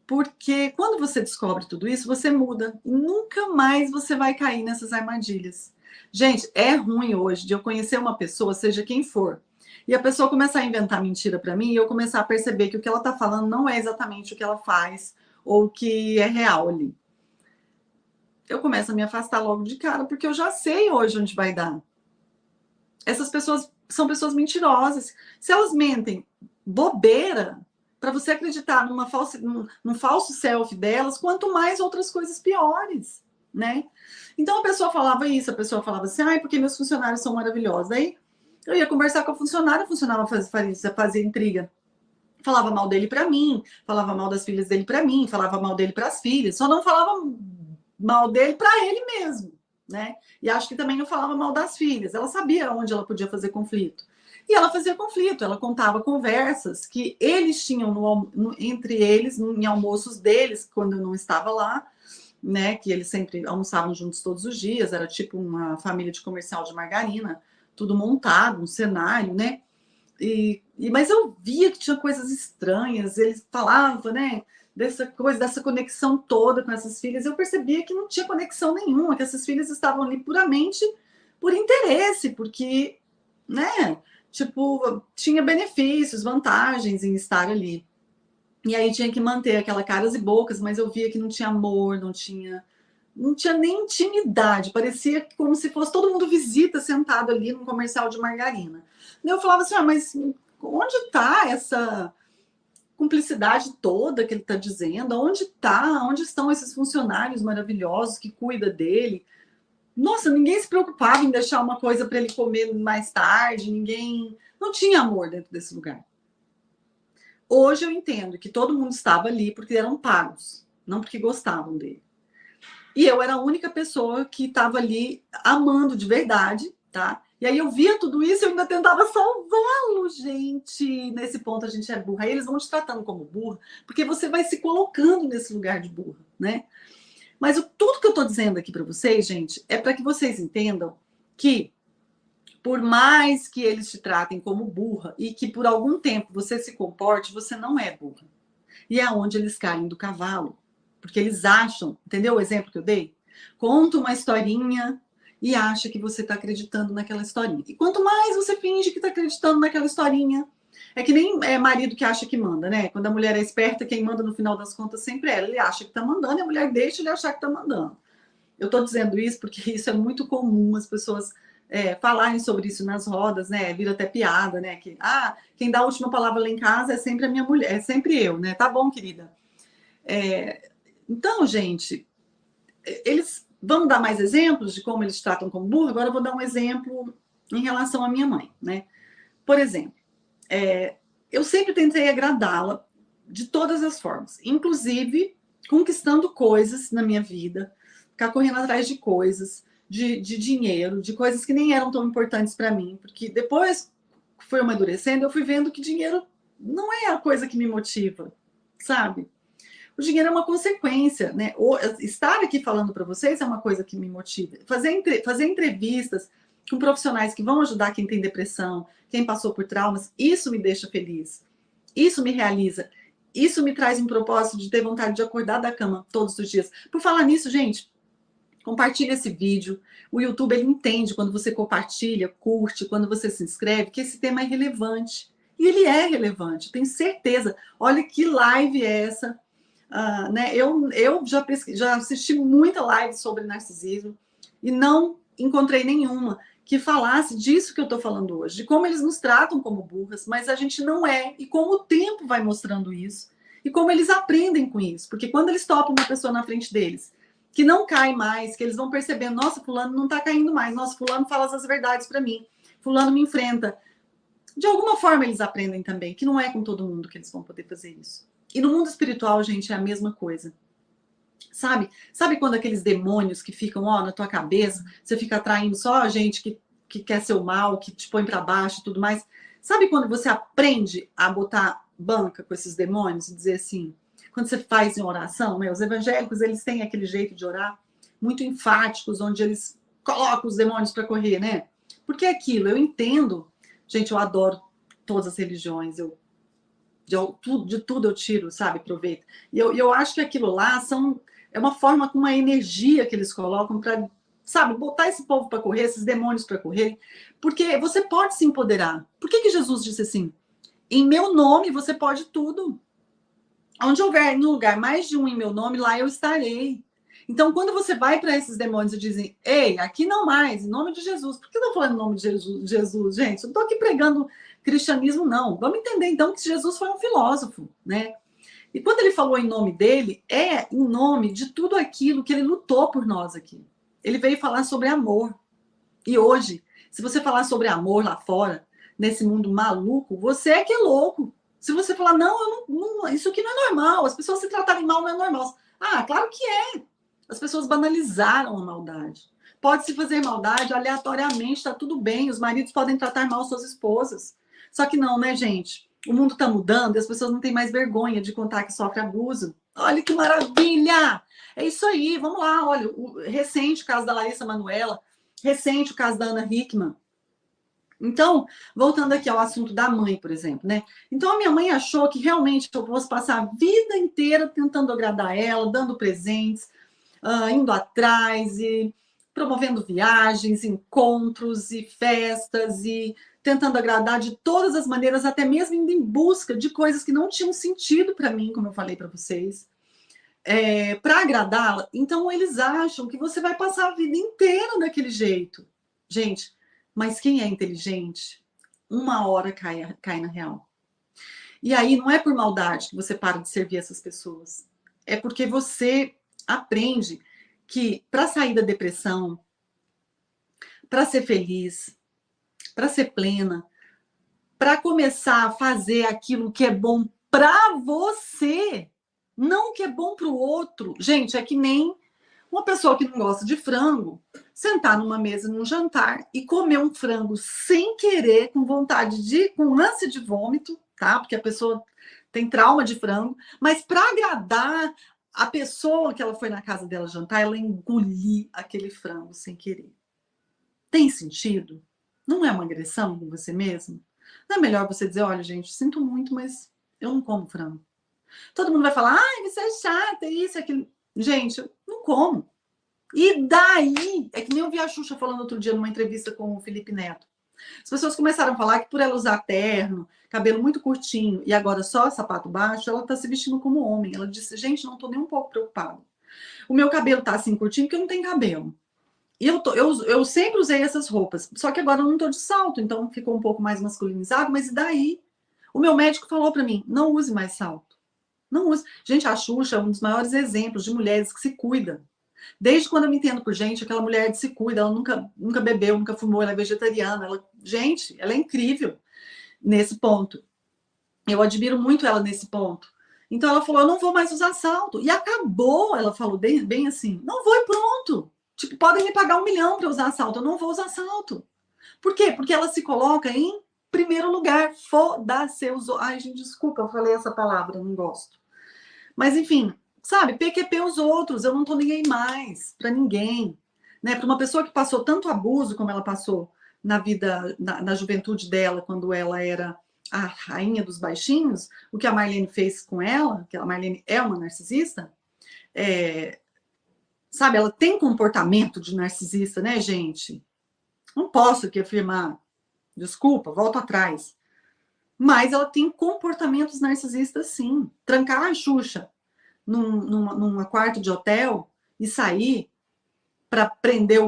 Porque quando você descobre tudo isso, você muda. E nunca mais você vai cair nessas armadilhas. Gente, é ruim hoje de eu conhecer uma pessoa, seja quem for, e a pessoa começar a inventar mentira para mim e eu começar a perceber que o que ela tá falando não é exatamente o que ela faz ou o que é real ali. Eu começo a me afastar logo de cara, porque eu já sei hoje onde vai dar. Essas pessoas são pessoas mentirosas. Se elas mentem bobeira para você acreditar num falso selfie delas, quanto mais outras coisas piores, né? Então a pessoa falava isso, a pessoa falava assim, ai, porque meus funcionários são maravilhosos. Aí eu ia conversar com a funcionária fazia intriga. Falava mal dele para mim, falava mal das filhas dele para mim, falava mal dele para as filhas, só não falava mal dele para ele mesmo, né? E acho que também não falava mal das filhas. Ela sabia onde ela podia fazer conflito. E ela fazia conflito, ela contava conversas que eles tinham entre eles, em almoços deles, quando eu não estava lá, né? Que eles sempre almoçavam juntos todos os dias, era tipo uma família de comercial de margarina, tudo montado, um cenário, né? Mas eu via que tinha coisas estranhas, eles falavam, né? Dessa coisa, dessa conexão toda com essas filhas, eu percebia que não tinha conexão nenhuma, que essas filhas estavam ali puramente por interesse, porque, né? Tipo, tinha benefícios, vantagens em estar ali. E aí tinha que manter aquela caras e bocas, mas eu via que não tinha amor, não tinha nem intimidade, parecia como se fosse todo mundo visita sentado ali num comercial de margarina. Eu falava assim, mas onde está essa cumplicidade toda que ele está dizendo? Onde está? Onde estão esses funcionários maravilhosos que cuidam dele? Nossa, ninguém se preocupava em deixar uma coisa para ele comer mais tarde, ninguém. Não tinha amor dentro desse lugar. Hoje eu entendo que todo mundo estava ali porque eram pagos, não porque gostavam dele. E eu era a única pessoa que estava ali amando de verdade, tá? E aí eu via tudo isso e eu ainda tentava salvá-lo, gente. Nesse ponto a gente é burra. Aí eles vão te tratando como burra, porque você vai se colocando nesse lugar de burra, né? Mas tudo que eu tô dizendo aqui para vocês, gente, é para que vocês entendam que por mais que eles te tratem como burra e que por algum tempo você se comporte, você não é burra. E é onde eles caem do cavalo. Porque eles acham, entendeu o exemplo que eu dei? Conta uma historinha e acha que você está acreditando naquela historinha. E quanto mais você finge que está acreditando naquela historinha, é que nem marido que acha que manda, né? Quando a mulher é esperta, quem manda no final das contas sempre é ela. Ele acha que está mandando e a mulher deixa ele achar que está mandando. Eu estou dizendo isso porque isso é muito comum, as pessoas falarem sobre isso nas rodas, né? Vira até piada, né? Que, quem dá a última palavra lá em casa é sempre a minha mulher, é sempre eu, né? Tá bom, querida. Então, gente, eles vão dar mais exemplos de como eles tratam como burro. Agora eu vou dar um exemplo em relação à minha mãe, né? Por exemplo, eu sempre tentei agradá-la de todas as formas, inclusive conquistando coisas na minha vida, ficar correndo atrás de coisas, de dinheiro, de coisas que nem eram tão importantes para mim, porque depois que foi amadurecendo, eu fui vendo que dinheiro não é a coisa que me motiva, sabe? O dinheiro é uma consequência, né? Estar aqui falando para vocês é uma coisa que me motiva. Fazer entrevistas com profissionais que vão ajudar quem tem depressão, quem passou por traumas, isso me deixa feliz. Isso me realiza. Isso me traz um propósito de ter vontade de acordar da cama todos os dias. Por falar nisso, gente, compartilha esse vídeo. O YouTube ele entende quando você compartilha, curte, quando você se inscreve, que esse tema é relevante. E ele é relevante, tenho certeza. Olha que live é essa. Né? Eu já assisti muita live sobre narcisismo e não encontrei nenhuma que falasse disso que eu estou falando hoje, de como eles nos tratam como burras, mas a gente não é, e como o tempo vai mostrando isso, e como eles aprendem com isso, porque quando eles topam uma pessoa na frente deles, que não cai mais, que eles vão percebendo, nossa, fulano não está caindo mais, nossa, fulano fala as verdades para mim, fulano me enfrenta. De alguma forma eles aprendem também, que não é com todo mundo que eles vão poder fazer isso. E no mundo espiritual, gente, é a mesma coisa. Sabe quando aqueles demônios que ficam na tua cabeça, você fica atraindo só a gente que quer seu mal, que te põe para baixo e tudo mais? Sabe quando você aprende a botar banca com esses demônios e dizer assim, quando você faz em oração, os evangélicos, eles têm aquele jeito de orar muito enfáticos, onde eles coloca os demônios para correr, né? Porque é aquilo, eu entendo. Gente, eu adoro todas as religiões, de tudo eu tiro, sabe, proveito. E eu acho que aquilo lá é uma forma com uma energia que eles colocam para, sabe, botar esse povo para correr, esses demônios para correr, porque você pode se empoderar. Por que Jesus disse assim? Em meu nome você pode tudo. Onde houver no lugar mais de um em meu nome, lá eu estarei. Então, quando você vai para esses demônios e dizem, ei, aqui não mais, em nome de Jesus. Por que eu estou falando em nome de Jesus, gente? Eu não estou aqui pregando cristianismo, não. Vamos entender, então, que Jesus foi um filósofo, né? E quando ele falou em nome dele, é em nome de tudo aquilo que ele lutou por nós aqui. Ele veio falar sobre amor. E hoje, se você falar sobre amor lá fora, nesse mundo maluco, você é que é louco. Se você falar, não, isso aqui não é normal, as pessoas se tratarem mal não é normal. Ah, claro que é. As pessoas banalizaram a maldade. Pode-se fazer maldade aleatoriamente, está tudo bem. Os maridos podem tratar mal suas esposas. Só que não, né, gente? O mundo está mudando e as pessoas não têm mais vergonha de contar que sofre abuso. Olha que maravilha! É isso aí, vamos lá. Olha, o recente caso da Larissa Manoela, recente o caso da Ana Hickman. Então, voltando aqui ao assunto da mãe, por exemplo, né? Então, a minha mãe achou que realmente eu fosse passar a vida inteira tentando agradar ela, dando presentes, indo atrás e promovendo viagens, encontros e festas e tentando agradar de todas as maneiras, até mesmo indo em busca de coisas que não tinham sentido para mim, como eu falei para vocês, para agradá-la. Então, eles acham que você vai passar a vida inteira daquele jeito. Gente, mas quem é inteligente, uma hora cai na real. E aí não é por maldade que você para de servir essas pessoas. É porque você aprende que para sair da depressão, para ser feliz, para ser plena, para começar a fazer aquilo que é bom para você, não o que é bom para o outro. Gente, é que nem uma pessoa que não gosta de frango, sentar numa mesa num jantar e comer um frango sem querer, com vontade com ânsia de vômito, tá? Porque a pessoa tem trauma de frango, mas para agradar a pessoa que ela foi na casa dela jantar, ela engolir aquele frango sem querer. Tem sentido? Não é uma agressão com você mesmo? Não é melhor você dizer, olha, gente, sinto muito, mas eu não como frango. Todo mundo vai falar, ai, você é chata, isso, aquilo. Gente, eu não como. E daí, é que nem eu vi a Xuxa falando outro dia numa entrevista com o Felipe Neto. As pessoas começaram a falar que por ela usar terno, cabelo muito curtinho e agora só sapato baixo, ela tá se vestindo como homem. Ela disse, gente, não tô nem um pouco preocupada. O meu cabelo tá assim curtinho porque eu não tenho cabelo. E eu sempre usei essas roupas, só que agora eu não tô de salto, então ficou um pouco mais masculinizado, mas e daí? O meu médico falou para mim, não use mais salto. Não use. Gente, a Xuxa é um dos maiores exemplos de mulheres que se cuidam. Desde quando eu me entendo por gente, aquela mulher que se cuida, ela nunca bebeu, nunca fumou, ela é vegetariana. Gente, ela é incrível nesse ponto. Eu admiro muito ela nesse ponto. Então ela falou, eu não vou mais usar salto. E acabou, ela falou bem assim, não vou e pronto. Tipo, podem me pagar 1 milhão para usar salto, eu não vou usar salto. Por quê? Porque ela se coloca em primeiro lugar. Foda-se. Ai, gente, desculpa, eu falei essa palavra, não gosto. Mas, enfim, sabe, PQP os outros, eu não tô ninguém mais para ninguém. Né? Para uma pessoa que passou tanto abuso como ela passou na vida, na juventude dela, quando ela era a rainha dos baixinhos, o que a Marlene fez com ela, que a Marlene é uma narcisista, sabe, ela tem comportamento de narcisista, né, gente? Não posso aqui afirmar, desculpa, volto atrás. Mas ela tem comportamentos narcisistas, sim. Trancar a Xuxa numa quarto de hotel e sair para prender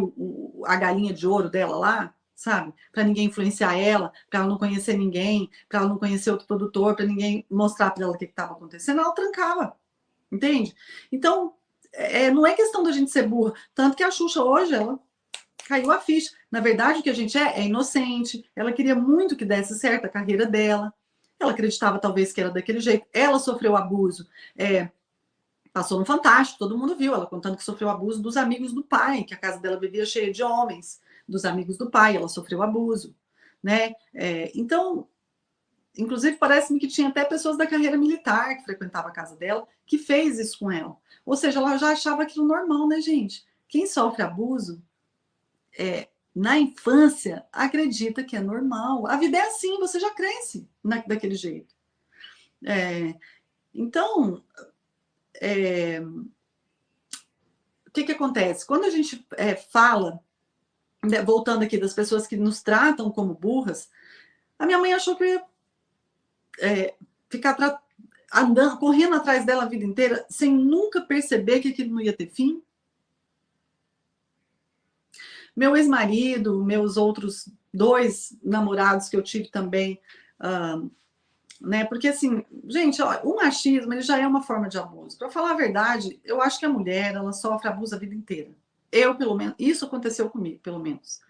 a galinha de ouro dela lá, sabe? Para ninguém influenciar ela, para ela não conhecer ninguém, para ela não conhecer outro produtor, para ninguém mostrar para ela o que estava acontecendo, ela trancava, entende? Então, não é questão da gente ser burra, tanto que a Xuxa hoje, ela caiu a ficha. Na verdade, o que a gente é inocente, ela queria muito que desse certo a carreira dela, ela acreditava talvez que era daquele jeito, ela sofreu abuso, passou no Fantástico, todo mundo viu ela contando que sofreu abuso dos amigos do pai, que a casa dela vivia cheia de homens, dos amigos do pai, ela sofreu abuso, né? Então, inclusive, parece-me que tinha até pessoas da carreira militar que frequentavam a casa dela, que fez isso com ela. Ou seja, ela já achava aquilo normal, né, gente? Quem sofre abuso na infância, acredita que é normal. A vida é assim, você já cresce daquele jeito. Então, o que acontece? Quando a gente fala, né, voltando aqui das pessoas que nos tratam como burras, a minha mãe achou que eu ia ficar andando, correndo atrás dela a vida inteira, sem nunca perceber que aquilo não ia ter fim. Meu ex-marido, meus outros 2 namorados que eu tive também, né? Porque assim, gente, ó, o machismo ele já é uma forma de abuso. Para falar a verdade, eu acho que a mulher ela sofre abuso a vida inteira. Eu, pelo menos, isso aconteceu comigo, pelo menos.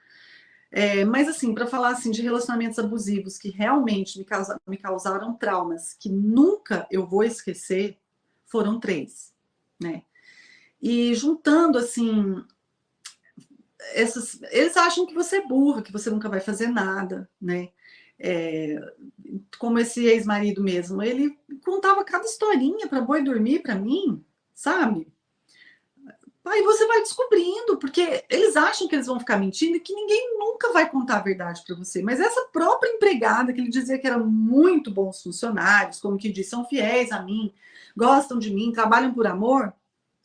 Mas assim, para falar assim de relacionamentos abusivos que realmente me causaram traumas que nunca eu vou esquecer, foram 3, né? E juntando assim, eles acham que você é burra, que você nunca vai fazer nada, né? Como esse ex-marido mesmo, ele contava cada historinha para boi dormir para mim, sabe? Aí você vai descobrindo, porque eles acham que eles vão ficar mentindo e que ninguém nunca vai contar a verdade para você. Mas essa própria empregada, que ele dizia que eram muito bons funcionários, como que diz, são fiéis a mim, gostam de mim, trabalham por amor,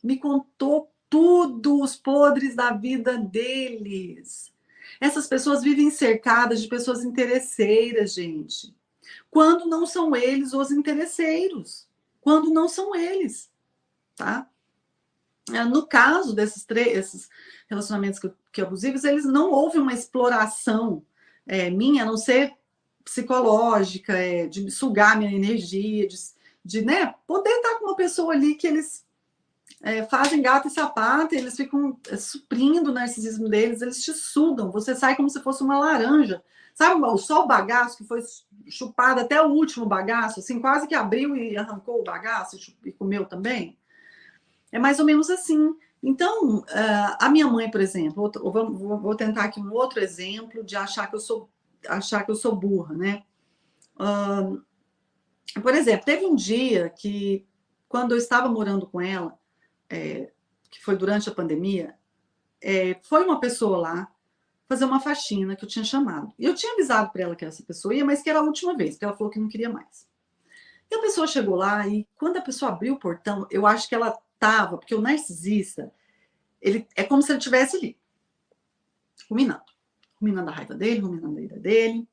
me contou tudo, os podres da vida deles. Essas pessoas vivem cercadas de pessoas interesseiras, gente. Quando não são eles os interesseiros. Quando não são eles, tá? No caso desses esses relacionamentos que abusivos, eles não houve uma exploração minha, a não ser psicológica, de sugar minha energia, de né, poder estar com uma pessoa ali que eles fazem gato e sapato, eles ficam suprindo o narcisismo deles, eles te sugam, você sai como se fosse uma laranja. Sabe só o bagaço que foi chupado até o último bagaço, assim, quase que abriu e arrancou o bagaço e comeu também? É mais ou menos assim. Então, a minha mãe, por exemplo, vou tentar aqui um outro exemplo de achar que eu sou burra, né? Por exemplo, teve um dia que, quando eu estava morando com ela, que foi durante a pandemia, foi uma pessoa lá fazer uma faxina que eu tinha chamado. E eu tinha avisado para ela que essa pessoa ia, mas que era a última vez, porque ela falou que não queria mais. E a pessoa chegou lá e, quando a pessoa abriu o portão, eu acho que ela estava, porque o narcisista, ele é como se ele estivesse ali, ruminando a raiva dele, ruminando a ira dele.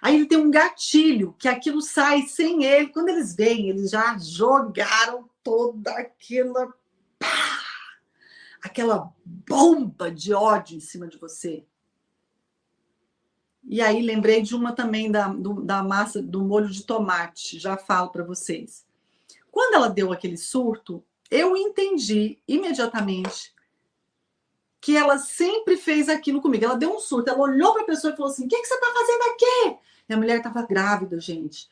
Aí ele tem um gatilho, que aquilo sai sem ele. Quando eles veem, eles já jogaram toda aquela bomba de ódio em cima de você. E aí lembrei de uma também da massa, do molho de tomate, já falo para vocês. Quando ela deu aquele surto, eu entendi imediatamente que ela sempre fez aquilo comigo. Ela deu um surto, ela olhou para a pessoa e falou assim: o que você está fazendo aqui? Minha mulher estava grávida, gente.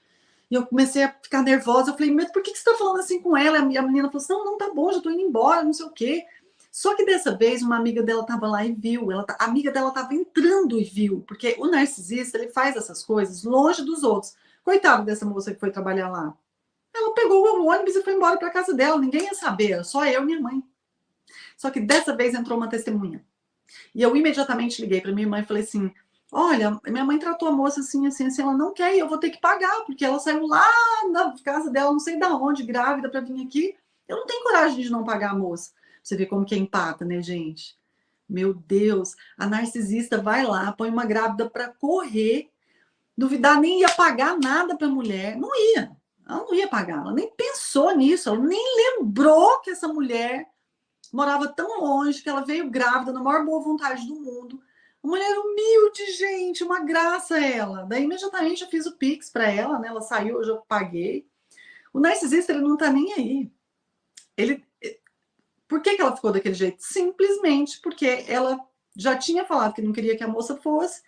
E eu comecei a ficar nervosa. Eu falei: mas por que você está falando assim com ela? E a menina falou assim: não, tá bom, já estou indo embora, não sei o quê. Só que dessa vez uma amiga dela estava lá e viu. A amiga dela estava entrando e viu, porque o narcisista ele faz essas coisas longe dos outros. Coitado dessa moça que foi trabalhar lá. Ela pegou o ônibus e foi embora para casa dela. Ninguém ia saber, só eu e minha mãe. Só que dessa vez entrou uma testemunha. E eu imediatamente liguei para minha mãe e falei assim: olha, minha mãe tratou a moça assim, assim, assim, ela não quer e eu vou ter que pagar, porque ela saiu lá da casa dela, não sei de onde, grávida, para vir aqui. Eu não tenho coragem de não pagar a moça. Você vê como que é empata, né, gente? Meu Deus, a narcisista vai lá, põe uma grávida para correr, duvidar, nem ia pagar nada para a mulher, não ia. Ela não ia pagar, ela nem pensou nisso, ela nem lembrou que essa mulher morava tão longe, que ela veio grávida, na maior boa vontade do mundo. Uma mulher humilde, gente, uma graça ela. Daí, imediatamente, eu fiz o Pix para ela, né? Ela saiu, eu já paguei. O narcisista, ele não tá nem aí. Por que ela ficou daquele jeito? Simplesmente porque ela já tinha falado que não queria que a moça fosse.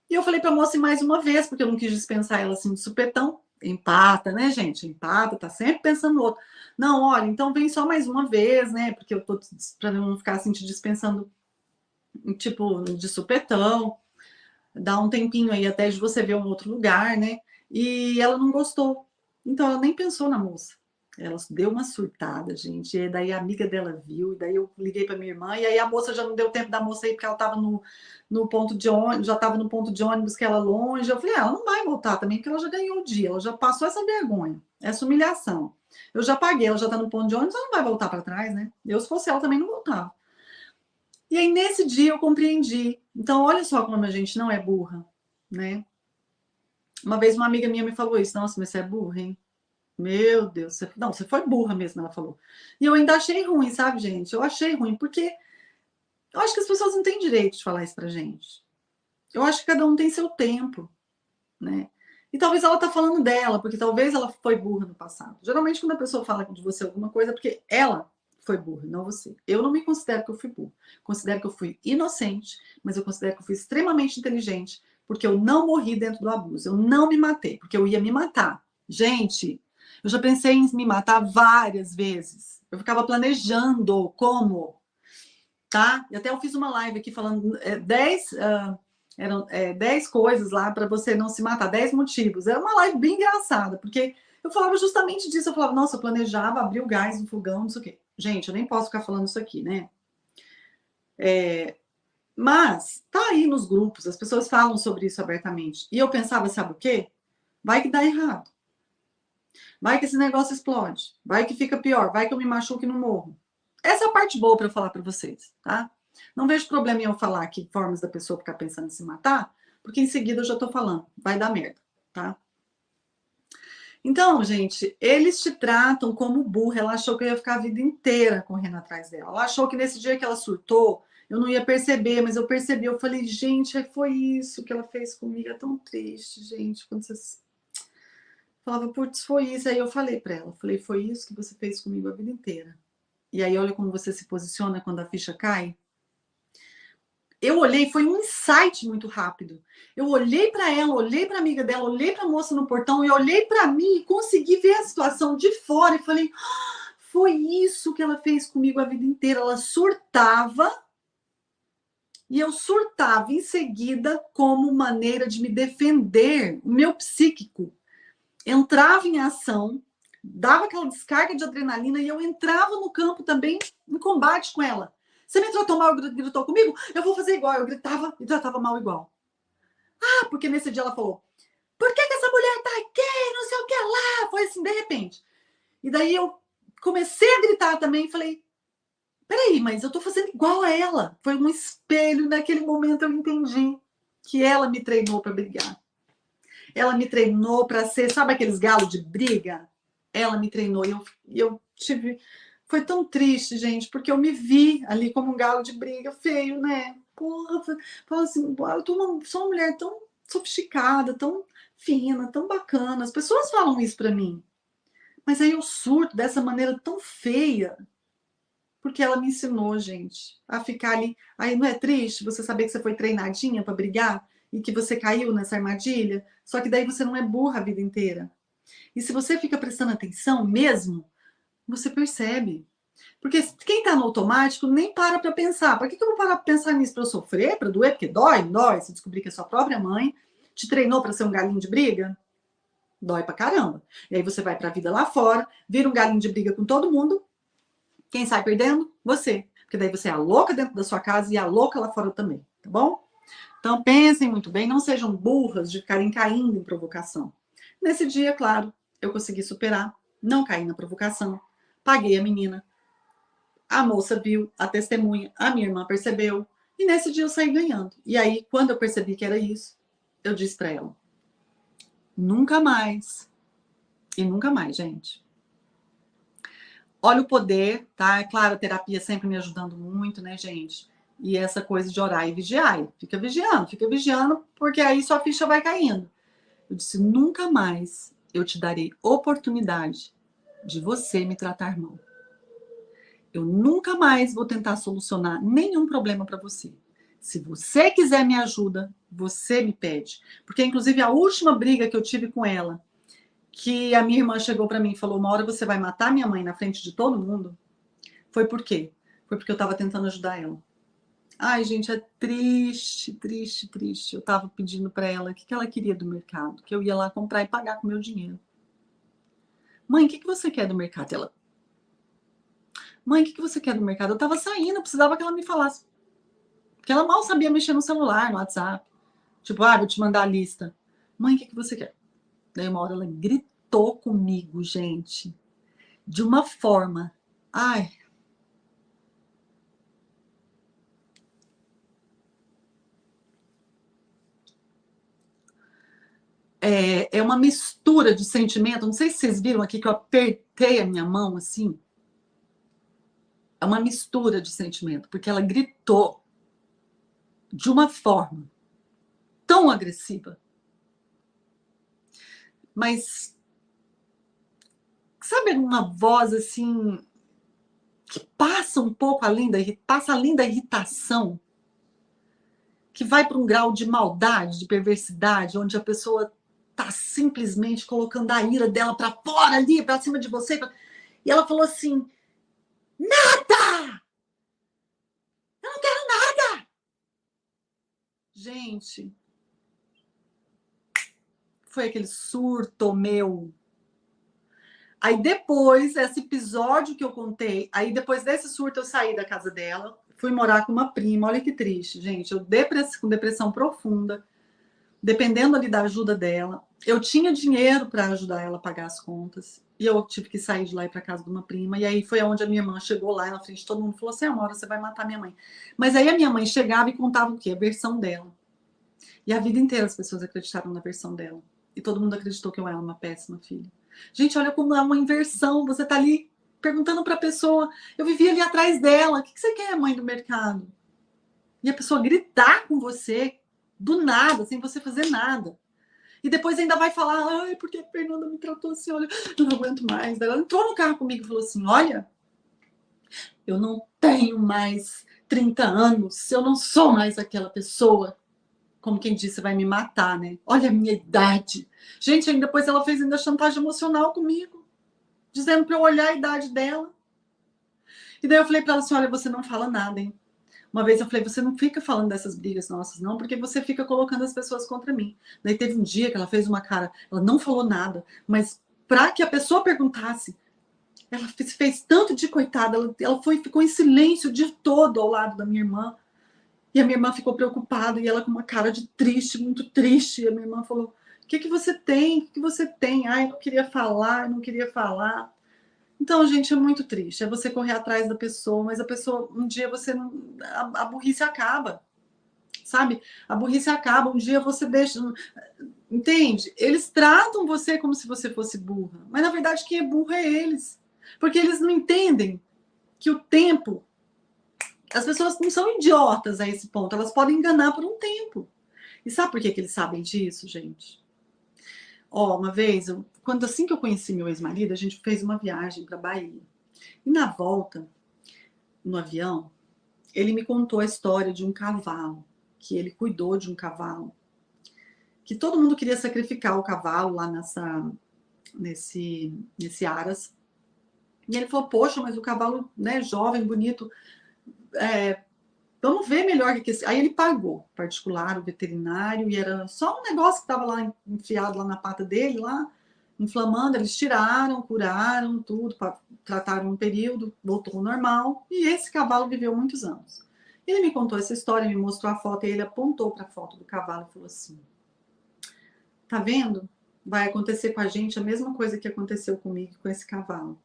E eu falei para a moça ir mais uma vez, porque eu não quis dispensar ela assim de supetão. Empata, né, gente? Empata, tá sempre pensando no outro. Não, olha, então vem só mais uma vez, né? Porque eu tô para não ficar assim te dispensando, tipo, de supetão. Dá um tempinho aí até de você ver um outro lugar, né? E ela não gostou. Então ela nem pensou na moça. Ela deu uma surtada, gente. E daí a amiga dela viu, e daí eu liguei para minha irmã, e aí a moça já não deu tempo da moça ir, porque ela estava no ponto de ônibus, já estava no ponto de ônibus que ela longe. Eu falei, ela não vai voltar também, porque ela já ganhou o dia, ela já passou essa vergonha, essa humilhação. Eu já paguei, ela já está no ponto de ônibus, ela não vai voltar para trás, né? Eu, se fosse ela, também não voltava. E aí, nesse dia, eu compreendi. Então, olha só como a gente não é burra, né? Uma vez uma amiga minha me falou isso, nossa, mas você é burra, hein? Meu Deus, não, você foi burra mesmo, ela falou. E eu ainda achei ruim, sabe, gente? Eu achei ruim, porque eu acho que as pessoas não têm direito de falar isso pra gente. Eu acho que cada um tem seu tempo, né? E talvez ela tá falando dela, porque talvez ela foi burra no passado. Geralmente, quando a pessoa fala de você alguma coisa, é porque ela foi burra, não você. Eu não me considero que eu fui burra. Considero que eu fui inocente, mas eu considero que eu fui extremamente inteligente, porque eu não morri dentro do abuso. Eu não me matei, porque eu ia me matar. Gente, eu já pensei em me matar várias vezes. Eu ficava planejando como, tá? E até eu fiz uma live aqui falando 10 coisas lá para você não se matar, 10 motivos. Era uma live bem engraçada, porque eu falava justamente disso. Eu falava, nossa, eu planejava abrir o gás no fogão, não sei o quê. Gente, eu nem posso ficar falando isso aqui, né? Mas tá aí nos grupos, as pessoas falam sobre isso abertamente. E eu pensava, sabe o quê? Vai que dá errado. Vai que esse negócio explode. Vai que fica pior. Vai que eu me machuque e não morro. Essa é a parte boa para eu falar para vocês, tá? Não vejo problema em eu falar aqui formas da pessoa ficar pensando em se matar, porque em seguida eu já tô falando, vai dar merda, tá? Então, gente, eles te tratam como burra. Ela achou que eu ia ficar a vida inteira correndo atrás dela. Ela achou que nesse dia que ela surtou, eu não ia perceber, mas eu percebi. Eu falei, gente, foi isso que ela fez comigo. É tão triste, gente, quando vocês falava, putz, foi isso. Aí eu falei para ela, falei, foi isso que você fez comigo a vida inteira. E aí olha como você se posiciona quando a ficha cai. Eu olhei, foi um insight muito rápido. Eu olhei para ela, olhei para a amiga dela, olhei para a moça no portão e olhei para mim e consegui ver a situação de fora e falei, foi isso que ela fez comigo a vida inteira. Ela surtava e eu surtava em seguida como maneira de me defender. O meu psíquico entrava em ação, dava aquela descarga de adrenalina e eu entrava no campo também em combate com ela. Você me tratou mal, gritou comigo? Eu vou fazer igual. Eu gritava e tratava mal igual. Ah, porque nesse dia ela falou, por que essa mulher tá aqui? Não sei o que lá. Foi assim, de repente. E daí eu comecei a gritar também e falei, peraí, mas eu tô fazendo igual a ela. Foi um espelho, naquele momento eu entendi que ela me treinou para brigar. Ela me treinou para ser, sabe aqueles galos de briga? Ela me treinou e eu tive. Foi tão triste, gente, porque eu me vi ali como um galo de briga feio, né? Porra, fala assim, sou uma mulher tão sofisticada, tão fina, tão bacana. As pessoas falam isso para mim. Mas aí eu surto dessa maneira tão feia, porque ela me ensinou, gente, a ficar ali. Aí não é triste você saber que você foi treinadinha para brigar e que você caiu nessa armadilha? Só que daí você não é burra a vida inteira. E se você fica prestando atenção mesmo, você percebe. Porque quem está no automático nem para pensar. Para que eu vou parar para pensar nisso? Para eu sofrer? Para doer? Porque dói, dói. Se descobrir que a sua própria mãe te treinou para ser um galinho de briga, dói pra caramba. E aí você vai para a vida lá fora, vira um galinho de briga com todo mundo. Quem sai perdendo? Você. Porque daí você é a louca dentro da sua casa e a louca lá fora também, tá bom? Então pensem muito bem, não sejam burras de ficarem caindo em provocação. Nesse dia, claro, eu consegui superar, não caí na provocação, paguei a menina, a moça viu, a testemunha, a minha irmã percebeu, e nesse dia eu saí ganhando. E aí, quando eu percebi que era isso, eu disse para ela, nunca mais, e nunca mais, gente. Olha o poder, tá? É claro, a terapia sempre me ajudando muito, né, gente? E essa coisa de orar e vigiar. Fica vigiando, porque aí sua ficha vai caindo. Eu disse, nunca mais eu te darei oportunidade de você me tratar mal. Eu nunca mais vou tentar solucionar nenhum problema para você. Se você quiser me ajuda, você me pede. Porque, inclusive, a última briga que eu tive com ela, que a minha irmã chegou para mim e falou, uma hora você vai matar minha mãe na frente de todo mundo, foi por quê? Foi porque eu estava tentando ajudar ela. Ai, gente, é triste, triste, triste. Eu estava pedindo para ela o que ela queria do mercado, que eu ia lá comprar e pagar com meu dinheiro. Mãe, o que você quer do mercado? Ela, mãe, o que você quer do mercado? Eu tava saindo, eu precisava que ela me falasse. Porque ela mal sabia mexer no celular, no WhatsApp. Tipo, vou te mandar a lista. Mãe, o que você quer? Daí uma hora ela gritou comigo, gente. De uma forma. Ai. É uma mistura de sentimento. Não sei se vocês viram aqui que eu apertei a minha mão assim. É uma mistura de sentimento, porque ela gritou de uma forma tão agressiva. Mas sabe uma voz assim que passa um pouco passa além da irritação, que vai para um grau de maldade, de perversidade, onde a pessoa está simplesmente colocando a ira dela para fora ali, para cima de você. E ela falou assim: nada! Eu não quero nada! Gente, foi aquele surto meu. Aí depois, esse episódio que eu contei, aí depois desse surto eu saí da casa dela, fui morar com uma prima, olha que triste, gente, eu com depressão profunda, dependendo ali da ajuda dela. Eu tinha dinheiro para ajudar ela a pagar as contas, e eu tive que sair de lá e ir para casa de uma prima, e aí foi onde a minha irmã chegou lá, na frente de todo mundo, falou assim, Amora, você vai matar minha mãe. Mas aí a minha mãe chegava e contava o quê? A versão dela. E a vida inteira as pessoas acreditaram na versão dela. E todo mundo acreditou que eu era uma péssima filha. Gente, olha como é uma inversão. Você tá ali perguntando para a pessoa. Eu vivia ali atrás dela. O que você quer, mãe do mercado? E a pessoa gritar com você do nada, sem você fazer nada. E depois ainda vai falar, ai, porque a Fernanda me tratou assim, olha, eu não aguento mais. Ela entrou no carro comigo e falou assim, olha, eu não tenho mais 30 anos, eu não sou mais aquela pessoa, como quem disse, vai me matar, né? Olha a minha idade. Gente, aí depois ela fez ainda chantagem emocional comigo, dizendo para eu olhar a idade dela. E daí eu falei para ela assim, olha, você não fala nada, hein? Uma vez eu falei, você não fica falando dessas brigas nossas, não, porque você fica colocando as pessoas contra mim. Daí teve um dia que ela fez uma cara, ela não falou nada, mas para que a pessoa perguntasse, ela fez tanto de coitada, ela ficou em silêncio o dia todo ao lado da minha irmã. E a minha irmã ficou preocupada, e ela com uma cara de triste, muito triste. E a minha irmã falou, o que você tem? O que você tem? Ai, eu não queria falar, eu não queria falar. Então, gente, é muito triste. É você correr atrás da pessoa, mas a pessoa, um dia você não. A burrice acaba, sabe? A burrice acaba, um dia você deixa. Entende? Eles tratam você como se você fosse burra, mas na verdade quem é burro é eles. Porque eles não entendem que o tempo. As pessoas não são idiotas a esse ponto, elas podem enganar por um tempo. E sabe por que eles sabem disso, gente? Ó, uma vez, quando assim que eu conheci meu ex-marido, a gente fez uma viagem para Bahia. E na volta, no avião, ele me contou a história de um cavalo, que ele cuidou de um cavalo, que todo mundo queria sacrificar o cavalo lá nesse Aras. E ele falou, poxa, mas o cavalo, né, jovem, bonito, vamos ver melhor que esse. Aí ele pagou particular, o veterinário, e era só um negócio que estava lá enfiado lá na pata dele, lá, inflamando. Eles tiraram, curaram tudo, trataram um período, voltou ao normal. E esse cavalo viveu muitos anos. Ele me contou essa história, me mostrou a foto, e ele apontou para a foto do cavalo e falou assim: tá vendo? Vai acontecer com a gente a mesma coisa que aconteceu comigo com esse cavalo.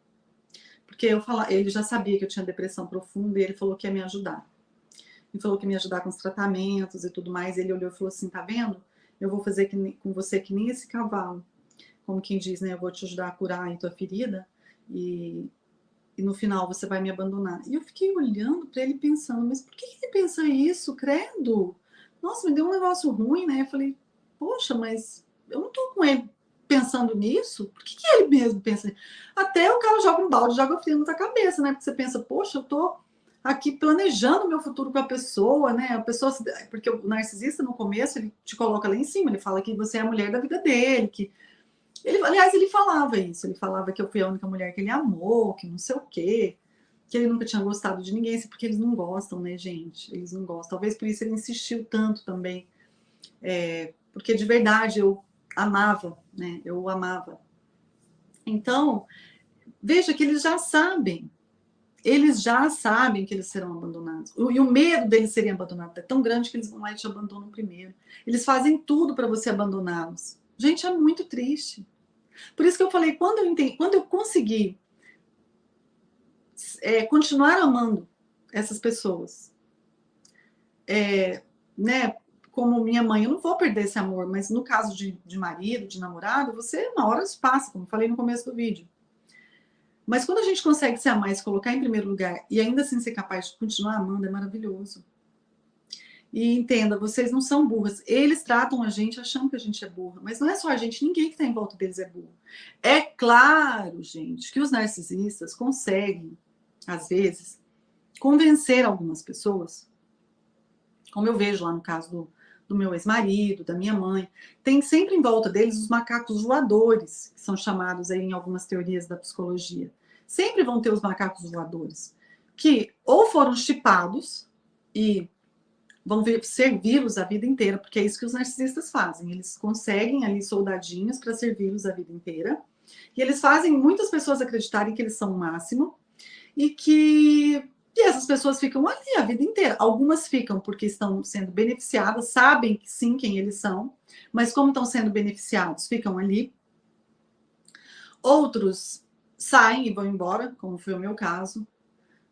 Porque ele já sabia que eu tinha depressão profunda e ele falou que ia me ajudar. Ele falou que ia me ajudar com os tratamentos e tudo mais. Ele olhou e falou assim, tá vendo? Eu vou fazer com você que nem esse cavalo. Como quem diz, né? Eu vou te ajudar a curar a tua ferida e no final você vai me abandonar. E eu fiquei olhando para ele pensando, mas por que ele pensa isso? Credo! Nossa, me deu um negócio ruim, né? Eu falei, poxa, mas eu não tô com ele pensando nisso? Por que ele mesmo pensa? Até o cara joga um balde, joga frio na tua cabeça, né? Porque você pensa, poxa, eu tô aqui planejando o meu futuro com a pessoa, né? A pessoa, porque o narcisista no começo ele te coloca lá em cima, ele fala que você é a mulher da vida dele, que aliás, ele falava isso, ele falava que eu fui a única mulher que ele amou, que não sei o quê, que ele nunca tinha gostado de ninguém, porque eles não gostam, né, gente? Eles não gostam. Talvez por isso ele insistiu tanto também, porque de verdade eu amava, né? Eu amava. Então, veja que eles já sabem. Eles já sabem que eles serão abandonados. E o medo deles serem abandonados é tão grande que eles vão lá e te abandonam primeiro. Eles fazem tudo para você abandoná-los. Gente, é muito triste. Por isso que eu falei, quando eu consegui continuar amando essas pessoas, né, como minha mãe, eu não vou perder esse amor, mas no caso de marido, de namorado, você uma hora se passa, como eu falei no começo do vídeo. Mas quando a gente consegue se amar e se colocar em primeiro lugar e ainda assim ser capaz de continuar amando, é maravilhoso. E entenda, vocês não são burras. Eles tratam a gente achando que a gente é burra, mas não é só a gente, ninguém que está em volta deles é burro. É claro, gente, que os narcisistas conseguem, às vezes, convencer algumas pessoas, como eu vejo lá no caso do meu ex-marido, da minha mãe, tem sempre em volta deles os macacos voadores, que são chamados aí em algumas teorias da psicologia. Sempre vão ter os macacos voadores, que ou foram chipados e vão servi-los a vida inteira, porque é isso que os narcisistas fazem. Eles conseguem ali soldadinhos para servi-los a vida inteira. E eles fazem muitas pessoas acreditarem que eles são o máximo e essas pessoas ficam ali a vida inteira. Algumas ficam porque estão sendo beneficiadas, sabem que sim quem eles são, mas como estão sendo beneficiados, ficam ali. Outros saem e vão embora, como foi o meu caso,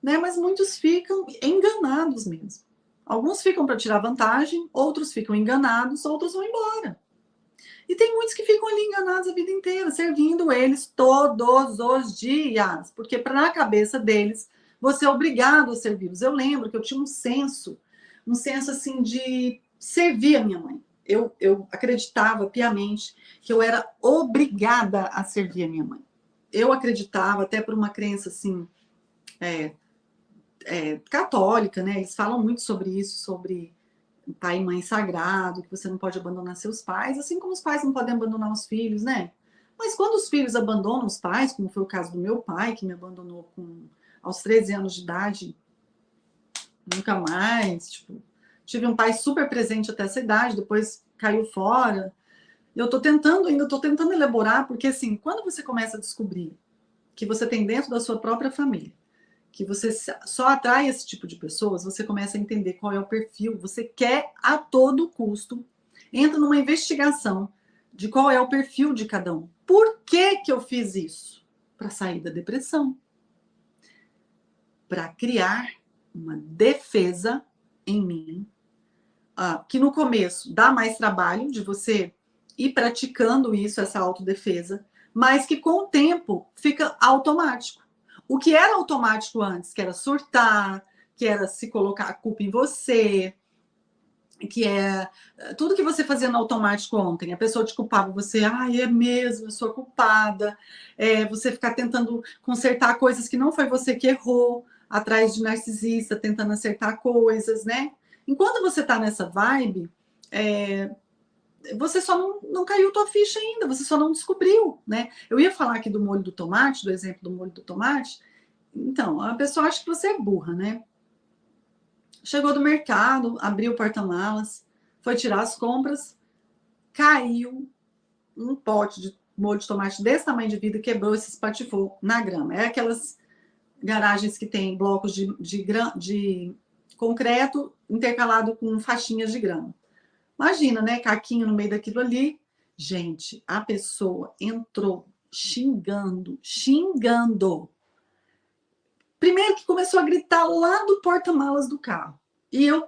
né? Mas muitos ficam enganados mesmo. Alguns ficam para tirar vantagem, outros ficam enganados, outros vão embora. E tem muitos que ficam ali enganados a vida inteira, servindo eles todos os dias, porque na cabeça deles você é obrigado a servi-los. Eu lembro que eu tinha um senso assim de servir a minha mãe. Eu acreditava piamente que eu era obrigada a servir a minha mãe. Eu acreditava, até por uma crença assim, católica, né? Eles falam muito sobre isso, sobre pai e mãe sagrado, que você não pode abandonar seus pais, assim como os pais não podem abandonar os filhos, né? Mas quando os filhos abandonam os pais, como foi o caso do meu pai, que me abandonou aos 13 anos de idade, nunca mais, tipo, tive um pai super presente até essa idade, depois caiu fora. Eu ainda estou tentando elaborar, porque assim, quando você começa a descobrir que você tem dentro da sua própria família, que você só atrai esse tipo de pessoas, você começa a entender qual é o perfil, você quer a todo custo, entra numa investigação de qual é o perfil de cada um. Por que que eu fiz isso? Para sair da depressão. Para criar uma defesa em mim, que no começo dá mais trabalho de você ir praticando isso, essa autodefesa, mas que com o tempo fica automático. O que era automático antes, que era surtar, que era se colocar a culpa em você, que é tudo que você fazia no automático ontem, a pessoa te culpava, você, é mesmo, eu sou culpada, você ficar tentando consertar coisas que não foi você que errou, atrás de narcisista, tentando acertar coisas, né? Enquanto você tá nessa vibe, você só não caiu tua ficha ainda, você só não descobriu, né? Eu ia falar aqui do molho do tomate, do exemplo do molho do tomate. Então, a pessoa acha que você é burra, né? Chegou do mercado, abriu o porta-malas, foi tirar as compras, caiu um pote de molho de tomate desse tamanho de vidro, quebrou e se espatifou na grama. É aquelas garagens que tem blocos de concreto intercalado com faixinhas de grama. Imagina, né? Caquinho no meio daquilo ali. Gente, a pessoa entrou xingando. Primeiro que começou a gritar lá do porta-malas do carro. E eu...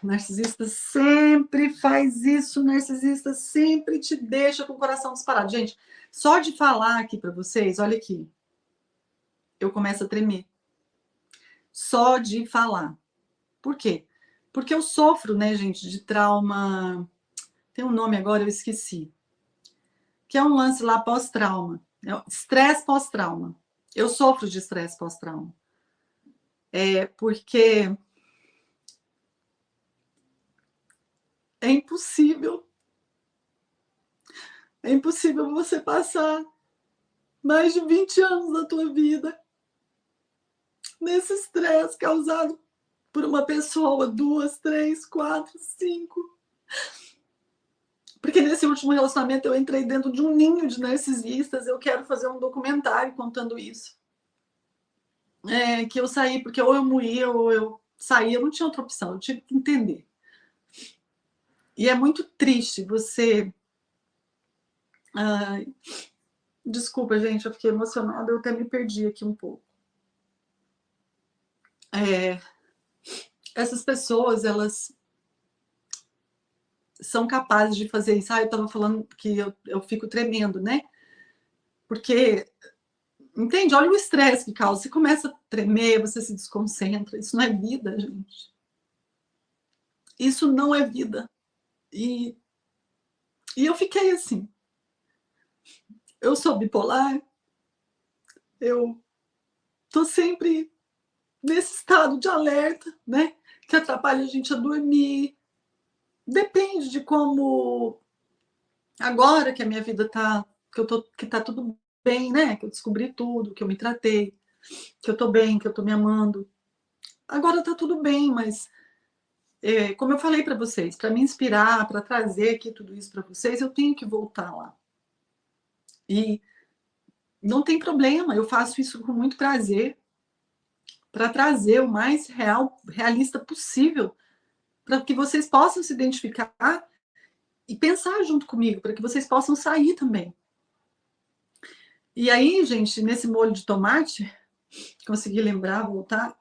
narcisista sempre faz isso, narcisista sempre te deixa com o coração disparado. Gente, só de falar aqui para vocês, olha aqui, eu começo a tremer. Só de falar. Por quê? Porque eu sofro, né, gente, de trauma... Tem um nome agora, eu esqueci. Que é um lance lá pós-trauma. Estresse pós-trauma. Eu sofro de estresse pós-trauma. Porque é impossível. É impossível você passar mais de 20 anos da tua vida nesse estresse causado por uma pessoa, 2, 3, 4, 5. Porque nesse último relacionamento eu entrei dentro de um ninho de narcisistas. Eu quero fazer um documentário contando isso. Que eu saí porque ou eu moía ou eu saía, eu não tinha outra opção, eu tive que entender. E é muito triste você... Ai, desculpa, gente, eu fiquei emocionada, eu até me perdi aqui um pouco. Essas pessoas, elas são capazes de fazer isso. Eu estava falando que eu fico tremendo, né? Porque, entende? Olha o estresse que causa. Você começa a tremer, você se desconcentra. Isso não é vida, gente. Isso não é vida. E eu fiquei assim. Eu sou bipolar. Eu tô sempre nesse estado de alerta, né? Que atrapalha a gente a dormir. Depende de como... Agora que a minha vida tá... que tá tudo bem, né? Que eu descobri tudo, que eu me tratei, que eu tô bem, que eu tô me amando. Agora tá tudo bem, mas como eu falei para vocês, para me inspirar, para trazer aqui tudo isso para vocês, eu tenho que voltar lá. E não tem problema, eu faço isso com muito prazer, para trazer o mais realista possível, para que vocês possam se identificar e pensar junto comigo, para que vocês possam sair também. E aí, gente, nesse molho de tomate, consegui lembrar, voltar,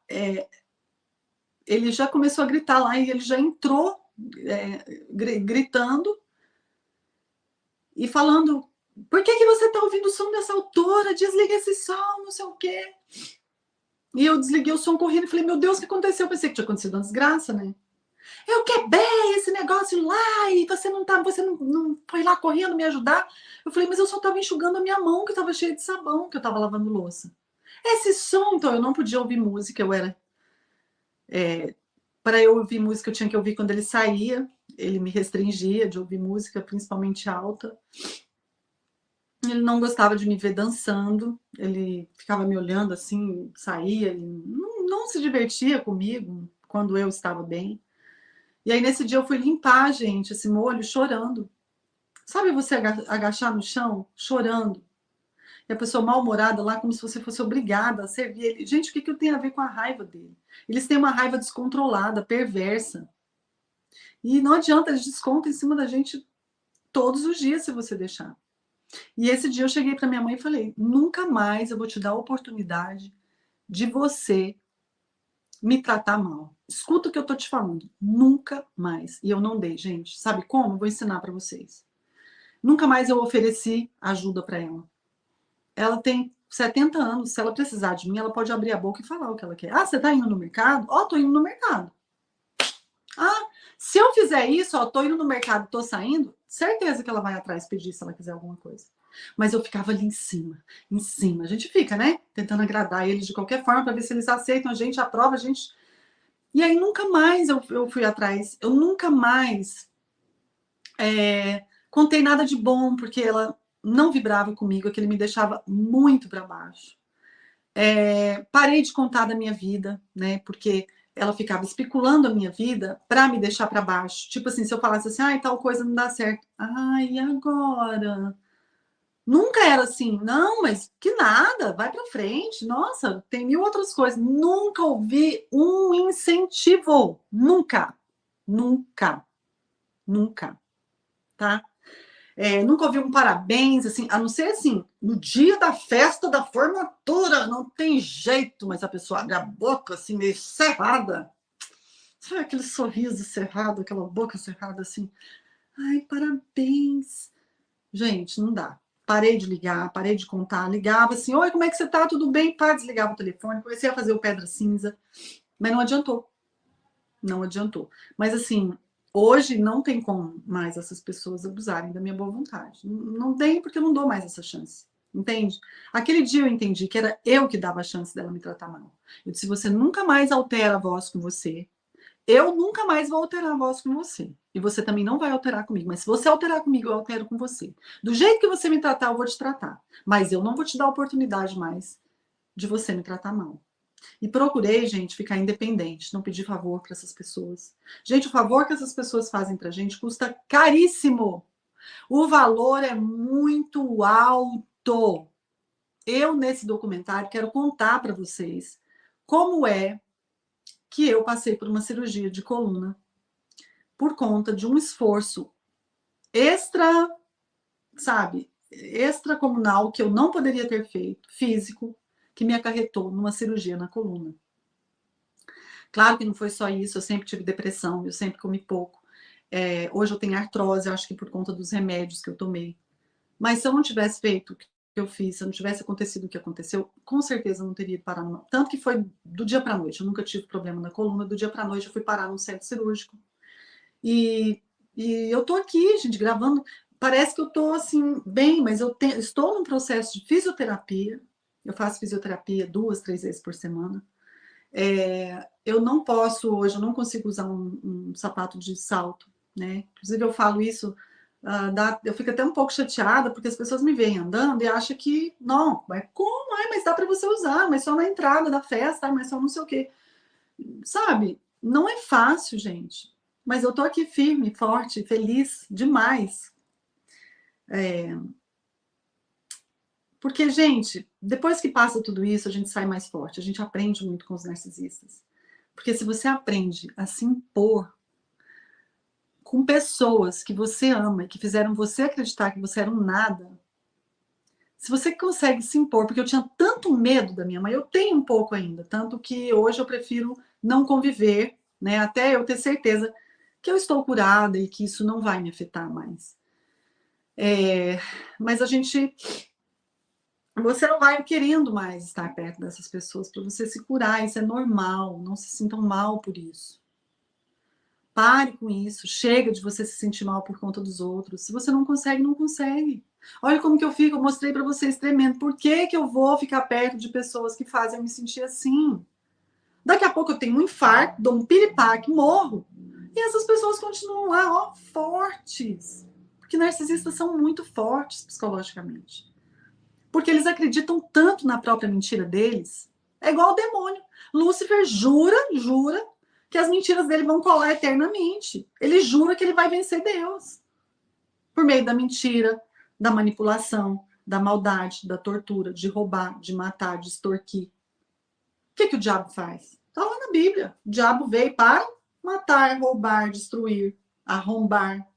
ele já começou a gritar lá e ele já entrou gritando e falando: por que você está ouvindo o som dessa altura? Desliga esse som, não sei o quê. E eu desliguei o som correndo e falei: meu Deus, o que aconteceu? Eu pensei que tinha acontecido uma desgraça, né? Eu quebrei esse negócio lá e você não foi lá correndo me ajudar? Eu falei: mas eu só estava enxugando a minha mão, que estava cheia de sabão, que eu estava lavando louça. Esse som, então, eu não podia ouvir música, eu era... para eu ouvir música, eu tinha que ouvir quando ele saía, ele me restringia de ouvir música, principalmente alta. Ele não gostava de me ver dançando, ele ficava me olhando assim, saía, ele não se divertia comigo quando eu estava bem. E aí nesse dia eu fui limpar, gente, esse molho chorando. Sabe você agachar no chão, chorando? E a pessoa mal-humorada lá, como se você fosse obrigada a servir ele. Gente, o que eu tenho a ver com a raiva dele? Eles têm uma raiva descontrolada, perversa. E não adianta, eles descontam em cima da gente todos os dias, se você deixar. E esse dia eu cheguei para minha mãe e falei: nunca mais eu vou te dar a oportunidade de você me tratar mal. Escuta o que eu tô te falando. Nunca mais. E eu não dei, gente. Sabe como? Vou ensinar para vocês. Nunca mais eu ofereci ajuda para ela. Ela tem 70 anos. Se ela precisar de mim, ela pode abrir a boca e falar o que ela quer. Ah, você tá indo no mercado? Ó, tô indo no mercado. Ah, se eu fizer isso, ó, tô indo no mercado, tô saindo, certeza que ela vai atrás pedir se ela quiser alguma coisa. Mas eu ficava ali em cima, em cima. A gente fica, né? Tentando agradar eles de qualquer forma para ver se eles aceitam a gente, aprova a gente. E aí nunca mais eu fui atrás. Eu nunca mais contei nada de bom, porque ela não vibrava comigo, aquele me deixava muito para baixo. Parei de contar da minha vida, né? Porque ela ficava especulando a minha vida para me deixar para baixo. Tipo assim, se eu falasse assim, ai, tal coisa não dá certo. Ai, e agora? Nunca era assim, não, mas que nada, vai para frente. Nossa, tem mil outras coisas. Nunca ouvi um incentivo. Nunca. Nunca. Nunca. Tá? Nunca ouvi um parabéns, assim, a não ser assim, no dia da festa da formatura, não tem jeito, mas a pessoa abre a boca assim, meio cerrada. Sabe aquele sorriso cerrado, aquela boca cerrada assim? Ai, parabéns. Gente, não dá. Parei de ligar, parei de contar. Ligava assim, oi, como é que você tá? Tudo bem? Pá, desligava o telefone, comecei a fazer o pedra cinza, mas não adiantou. Não adiantou. Mas assim, hoje não tem como mais essas pessoas abusarem da minha boa vontade. Não tem, porque eu não dou mais essa chance. Entende? Aquele dia eu entendi que era eu que dava a chance dela me tratar mal. Eu disse: você nunca mais altera a voz com você. Eu nunca mais vou alterar a voz com você. E você também não vai alterar comigo. Mas se você alterar comigo, eu altero com você. Do jeito que você me tratar, eu vou te tratar. Mas eu não vou te dar a oportunidade mais de você me tratar mal. E procurei, gente, ficar independente, não pedir favor para essas pessoas. Gente, o favor que essas pessoas fazem para a gente custa caríssimo. O valor é muito alto. Eu, nesse documentário, quero contar para vocês como é que eu passei por uma cirurgia de coluna por conta de um esforço extra, sabe, extracomunal que eu não poderia ter feito, físico, que me acarretou numa cirurgia na coluna. Claro que não foi só isso, eu sempre tive depressão, eu sempre comi pouco. Hoje eu tenho artrose, acho que por conta dos remédios que eu tomei. Mas se eu não tivesse feito o que eu fiz, se não tivesse acontecido o que aconteceu, com certeza eu não teria parado. Tanto que foi do dia para a noite. Eu nunca tive problema na coluna. Do dia para a noite eu fui parar num centro cirúrgico. E, eu tô aqui, gente, gravando. Parece que eu tô assim, bem, mas estou num processo de fisioterapia. Eu faço fisioterapia 2, 3 vezes por semana. Eu não posso hoje, eu não consigo usar um sapato de salto, né? Inclusive eu falo isso, eu fico até um pouco chateada porque as pessoas me veem andando e acham que não, mas como? Mas dá para você usar, mas só na entrada da festa, mas só não sei o quê. Sabe? Não é fácil, gente. Mas eu tô aqui firme, forte, feliz demais. Porque, gente, depois que passa tudo isso, a gente sai mais forte, a gente aprende muito com os narcisistas. Porque se você aprende a se impor com pessoas que você ama e que fizeram você acreditar que você era um nada, se você consegue se impor, porque eu tinha tanto medo da minha mãe, eu tenho um pouco ainda, tanto que hoje eu prefiro não conviver, né, até eu ter certeza que eu estou curada e que isso não vai me afetar mais. Mas você não vai querendo mais estar perto dessas pessoas para você se curar, isso é normal, não se sintam mal por isso. Pare com isso, chega de você se sentir mal por conta dos outros. Se você não consegue, não consegue. Olha como que eu fico, eu mostrei para vocês tremendo. Por que que eu vou ficar perto de pessoas que fazem eu me sentir assim? Daqui a pouco eu tenho um infarto, dou um piripaque, morro. E essas pessoas continuam lá, ó, fortes. Porque narcisistas são muito fortes psicologicamente. Porque eles acreditam tanto na própria mentira deles. É igual o demônio. Lúcifer jura que as mentiras dele vão colar eternamente. Ele jura que ele vai vencer Deus. Por meio da mentira, da manipulação, da maldade, da tortura, de roubar, de matar, de extorquir. O que o diabo faz? Está lá na Bíblia. O diabo veio para matar, roubar, destruir, arrombar.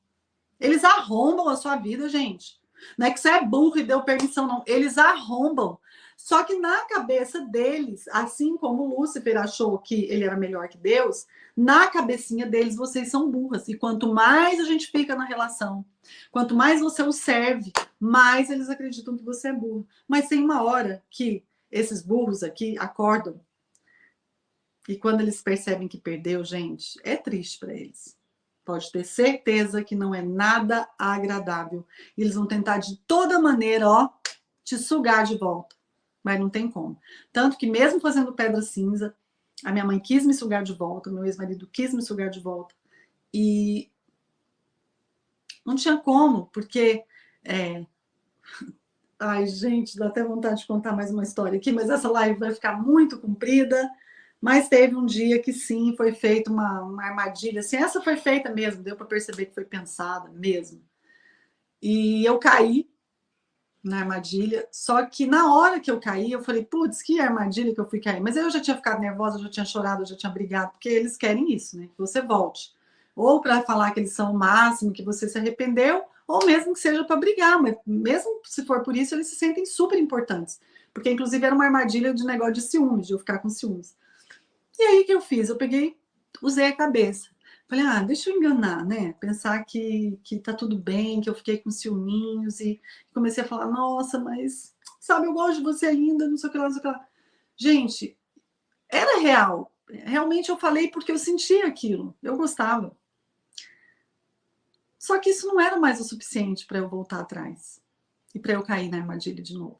Eles arrombam a sua vida, gente. Não é que você é burro e deu permissão, não. Eles arrombam. Só que na cabeça deles, assim como Lúcifer achou que ele era melhor que Deus, na cabecinha deles vocês são burras. E quanto mais a gente fica na relação, quanto mais você os serve, mais eles acreditam que você é burro. Mas tem uma hora que esses burros aqui acordam e quando eles percebem que perdeu, gente, é triste para eles. Pode ter certeza que não é nada agradável. Eles vão tentar de toda maneira, ó, te sugar de volta. Mas não tem como. Tanto que mesmo fazendo pedra cinza, a minha mãe quis me sugar de volta, meu ex-marido quis me sugar de volta. E não tinha como, porque... Ai, gente, dá até vontade de contar mais uma história aqui, mas essa live vai ficar muito comprida. Mas teve um dia que sim, foi feita uma armadilha. Assim, essa foi feita mesmo, deu para perceber que foi pensada mesmo. E eu caí na armadilha, só que na hora que eu caí, eu falei, putz, que armadilha que eu fui cair. Mas eu já tinha ficado nervosa, eu já tinha chorado, eu já tinha brigado, porque eles querem isso, né? Que você volte. Ou para falar que eles são o máximo, que você se arrependeu, ou mesmo que seja para brigar, mas mesmo se for por isso, eles se sentem super importantes. Porque, inclusive, era uma armadilha de negócio de ciúmes, de eu ficar com ciúmes. E aí o que eu fiz? Eu peguei, usei a cabeça. Falei, deixa eu enganar, né? Pensar que tá tudo bem, que eu fiquei com ciúminhos e comecei a falar, nossa, mas sabe, eu gosto de você ainda, não sei o que lá, não sei o que lá. Gente, era real. Realmente eu falei porque eu sentia aquilo, eu gostava. Só que isso não era mais o suficiente para eu voltar atrás e para eu cair na armadilha de novo.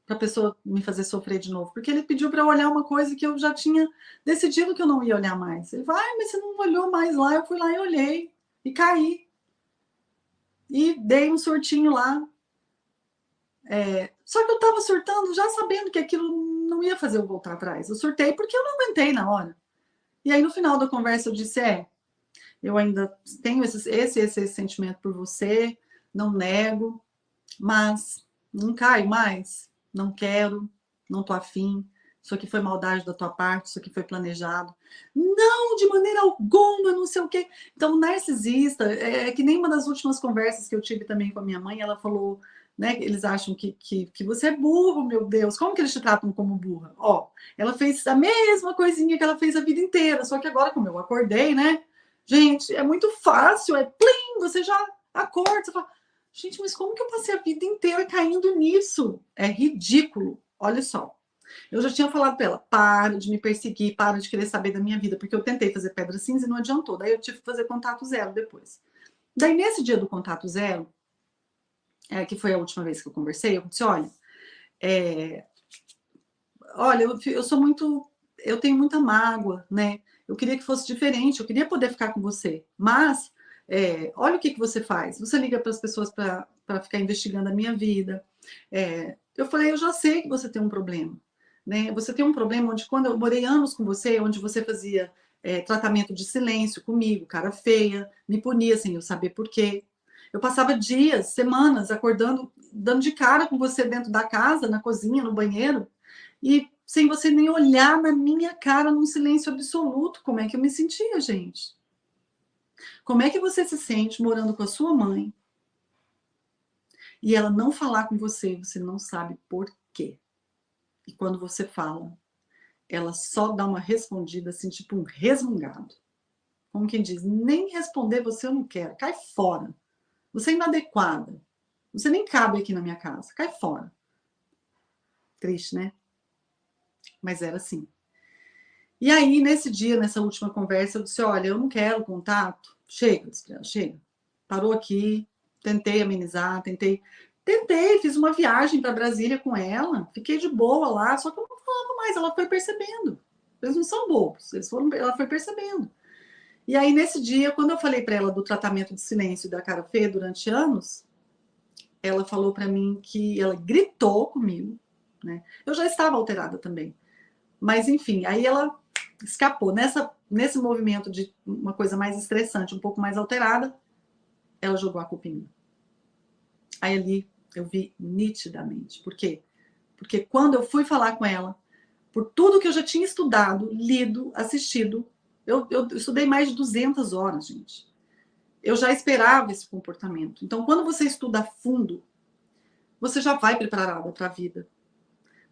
Para a pessoa me fazer sofrer de novo, porque ele pediu para eu olhar uma coisa que eu já tinha decidido que eu não ia olhar mais. Ele vai, mas você não olhou mais lá. Eu fui lá e olhei e caí e dei um surtinho lá. Só que eu estava surtando já sabendo que aquilo não ia fazer eu voltar atrás. Eu surtei porque eu não aguentei na hora. E aí no final da conversa eu disse, eu ainda tenho esse sentimento por você, não nego, mas não caio mais, não quero, não tô afim, isso aqui foi maldade da tua parte, isso aqui foi planejado. Não, de maneira alguma, não sei o quê. Então, o narcisista, é que nem uma das últimas conversas que eu tive também com a minha mãe, ela falou, né, eles acham que você é burro, meu Deus, como que eles te tratam como burra? Ó, ela fez a mesma coisinha que ela fez a vida inteira, só que agora, como eu acordei, né, gente, é muito fácil, é plim, você já acorda, você fala, gente, mas como que eu passei a vida inteira caindo nisso? É ridículo, olha só. Eu já tinha falado para ela, para de me perseguir, para de querer saber da minha vida, porque eu tentei fazer pedra cinza e não adiantou. Daí eu tive que fazer contato zero depois. Daí nesse dia do contato zero, que foi a última vez que eu conversei, eu disse, é, olha, eu sou muito, eu tenho muita mágoa, né? Eu queria que fosse diferente, eu queria poder ficar com você, mas olha o que você faz. Você liga para as pessoas para ficar investigando a minha vida. Eu falei, eu já sei que você tem um problema, né? Você tem um problema onde quando eu morei anos com você, onde você fazia tratamento de silêncio comigo, cara feia, me punia sem eu saber por quê. Eu passava dias, semanas acordando, dando de cara com você dentro da casa, na cozinha, no banheiro, e sem você nem olhar na minha cara num silêncio absoluto. Como é que eu me sentia, gente? Como é que você se sente morando com a sua mãe e ela não falar com você, você não sabe por quê? E quando você fala, ela só dá uma respondida assim, tipo um resmungado. Como quem diz, nem responder você eu não quero, cai fora. Você é inadequada. Você nem cabe aqui na minha casa, cai fora. Triste, né? Mas era assim. E aí, nesse dia, nessa última conversa, eu disse, olha, eu não quero contato. Chega, chega. Parou aqui, tentei amenizar, tentei, fiz uma viagem para Brasília com ela, fiquei de boa lá, só que eu não falava mais, ela foi percebendo. Eles não são bobos, ela foi percebendo. E aí, nesse dia, quando eu falei para ela do tratamento de silêncio da cara feia durante anos, ela falou para mim que ela gritou comigo, né? Eu já estava alterada também. Mas, enfim, aí ela escapou. Nesse movimento de uma coisa mais estressante, um pouco mais alterada, ela jogou a culpa em mim. Aí ali eu vi nitidamente. Por quê? Porque quando eu fui falar com ela, por tudo que eu já tinha estudado, lido, assistido, eu estudei mais de 200 horas, gente. Eu já esperava esse comportamento. Então, quando você estuda a fundo, você já vai preparada para a vida.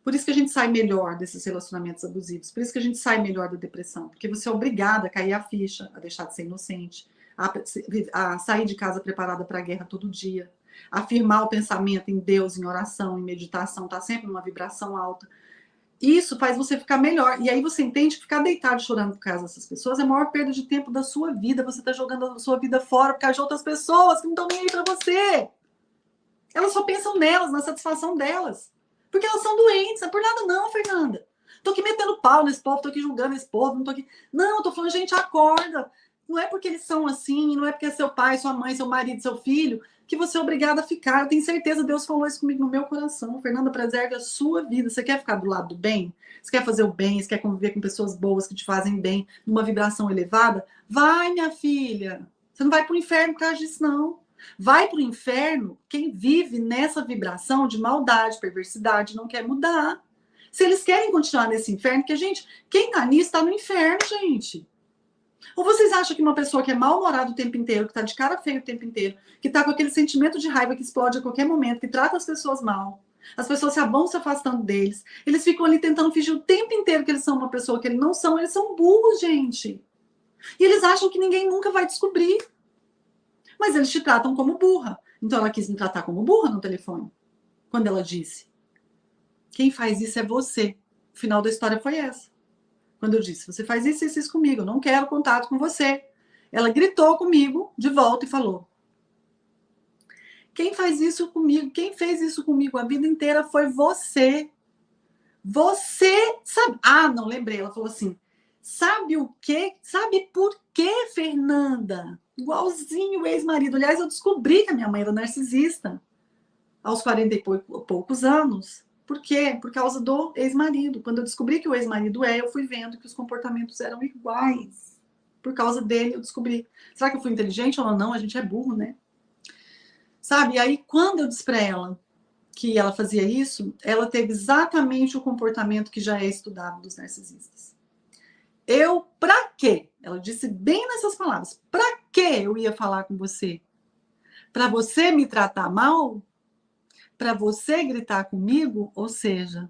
Por isso que a gente sai melhor desses relacionamentos abusivos. Por isso que a gente sai melhor da depressão. Porque você é obrigada a cair a ficha, a deixar de ser inocente, a sair de casa preparada para a guerra todo dia, a afirmar o pensamento em Deus, em oração, em meditação, tá sempre numa vibração alta. Isso faz você ficar melhor. E aí você entende que ficar deitado chorando por causa dessas pessoas é a maior perda de tempo da sua vida. Você está jogando a sua vida fora por causa de outras pessoas que não estão nem aí para você. Elas só pensam nelas, na satisfação delas. Porque elas são doentes, não é por nada não, Fernanda. Tô aqui metendo pau nesse povo, tô aqui julgando esse povo, não tô aqui... Não, tô falando, gente, acorda. Não é porque eles são assim, não é porque é seu pai, sua mãe, seu marido, seu filho, que você é obrigada a ficar. Eu tenho certeza, Deus falou isso comigo no meu coração. Fernanda, preserve a sua vida. Você quer ficar do lado do bem? Você quer fazer o bem? Você quer conviver com pessoas boas que te fazem bem, numa vibração elevada? Vai, minha filha. Você não vai pro inferno por causa disso, não. Vai para o inferno quem vive nessa vibração de maldade, perversidade, não quer mudar. Se eles querem continuar nesse inferno, porque, gente, quem tá nisso tá no inferno, gente. Ou vocês acham que uma pessoa que é mal-humorada o tempo inteiro, que tá de cara feia o tempo inteiro, que tá com aquele sentimento de raiva que explode a qualquer momento, que trata as pessoas mal, as pessoas vão se afastando deles, eles ficam ali tentando fingir o tempo inteiro que eles são uma pessoa que eles não são, eles são burros, gente. E eles acham que ninguém nunca vai descobrir. Mas eles te tratam como burra. Então ela quis me tratar como burra no telefone. Quando ela disse, quem faz isso é você. O final da história foi essa. Quando eu disse, você faz isso e isso comigo, eu não quero contato com você. Ela gritou comigo de volta e falou, quem faz isso comigo, quem fez isso comigo a vida inteira foi você. Você sabe... Ah, não, lembrei. Ela falou assim, sabe o quê? Sabe por quê, Fernanda? Igualzinho o ex-marido. Aliás, eu descobri que a minha mãe era narcisista aos 40 e poucos anos. Por quê? Por causa do ex-marido. Quando eu descobri que o ex-marido eu fui vendo que os comportamentos eram iguais. Por causa dele, eu descobri. Será que eu fui inteligente ou não? A gente é burro, né? Sabe? E aí, quando eu disse para ela que ela fazia isso, ela teve exatamente o comportamento que já é estudado dos narcisistas. Pra quê? Ela disse bem nessas palavras. Pra que eu ia falar com você? Para você me tratar mal? Para você gritar comigo? Ou seja,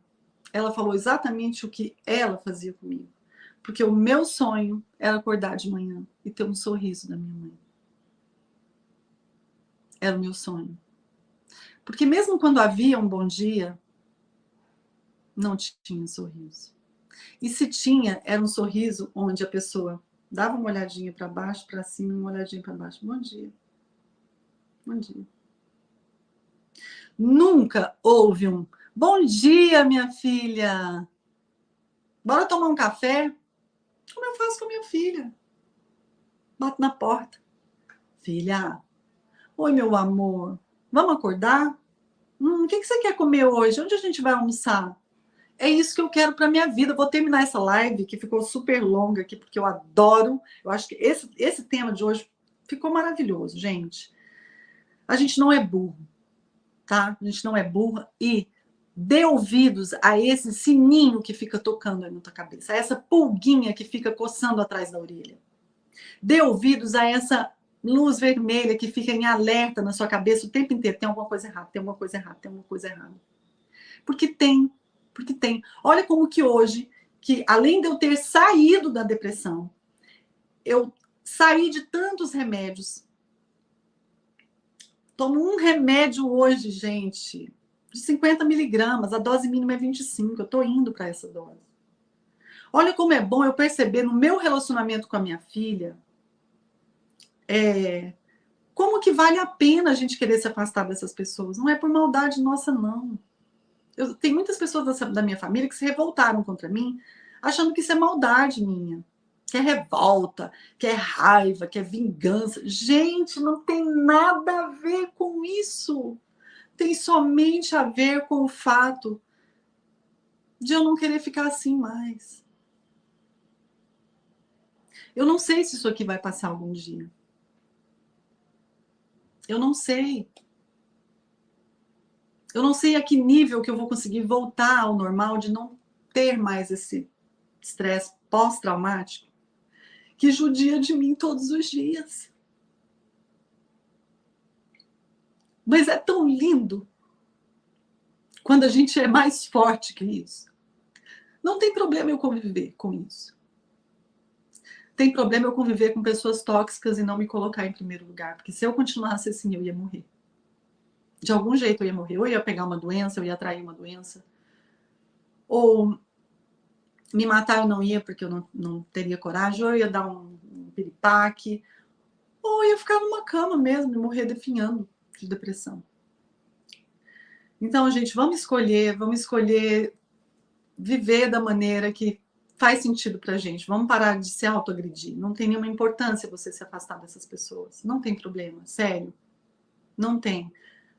ela falou exatamente o que ela fazia comigo. Porque o meu sonho era acordar de manhã e ter um sorriso da minha mãe. Era o meu sonho. Porque mesmo quando havia um bom dia, não tinha sorriso. E se tinha, era um sorriso onde a pessoa dava uma olhadinha para baixo, para cima, uma olhadinha para baixo. Bom dia. Bom dia. Nunca houve um bom dia, minha filha. Bora tomar um café? Como eu faço com a minha filha? Bato na porta. Filha, oi, meu amor. Vamos acordar? O que você quer comer hoje? Onde a gente vai almoçar? É isso que eu quero para minha vida. Vou terminar essa live, que ficou super longa aqui, porque eu adoro. Eu acho que esse tema de hoje ficou maravilhoso, gente. A gente não é burro, tá? A gente não é burra e dê ouvidos a esse sininho que fica tocando aí na tua cabeça, a essa pulguinha que fica coçando atrás da orelha. Dê ouvidos a essa luz vermelha que fica em alerta na sua cabeça o tempo inteiro. Tem alguma coisa errada, tem alguma coisa errada, tem alguma coisa errada. Porque tem. Olha como que hoje, que além de eu ter saído da depressão, eu saí de tantos remédios. Tomo um remédio hoje, gente, de 50 miligramas, a dose mínima é 25, eu estou indo para essa dose. Olha como é bom eu perceber no meu relacionamento com a minha filha, como que vale a pena a gente querer se afastar dessas pessoas. Não é por maldade nossa, não. Tem muitas pessoas da minha família que se revoltaram contra mim, achando que isso é maldade minha. Que é revolta, que é raiva, que é vingança. Gente, não tem nada a ver com isso. Tem somente a ver com o fato de eu não querer ficar assim mais. Eu não sei se isso aqui vai passar algum dia. Eu não sei. Eu não sei a que nível que eu vou conseguir voltar ao normal de não ter mais esse estresse pós-traumático que judia de mim todos os dias. Mas é tão lindo quando a gente é mais forte que isso. Não tem problema eu conviver com isso. Tem problema eu conviver com pessoas tóxicas e não me colocar em primeiro lugar, porque se eu continuasse assim, eu ia morrer. De algum jeito eu ia morrer. Ou eu ia pegar uma doença, eu ia atrair uma doença. Ou me matar eu não ia, porque eu não teria coragem. Ou eu ia dar um piripaque. Ou eu ia ficar numa cama mesmo e morrer definhando de depressão. Então, gente, vamos escolher viver da maneira que faz sentido pra gente. Vamos parar de se autoagredir. Não tem nenhuma importância você se afastar dessas pessoas. Não tem problema, sério. Não tem.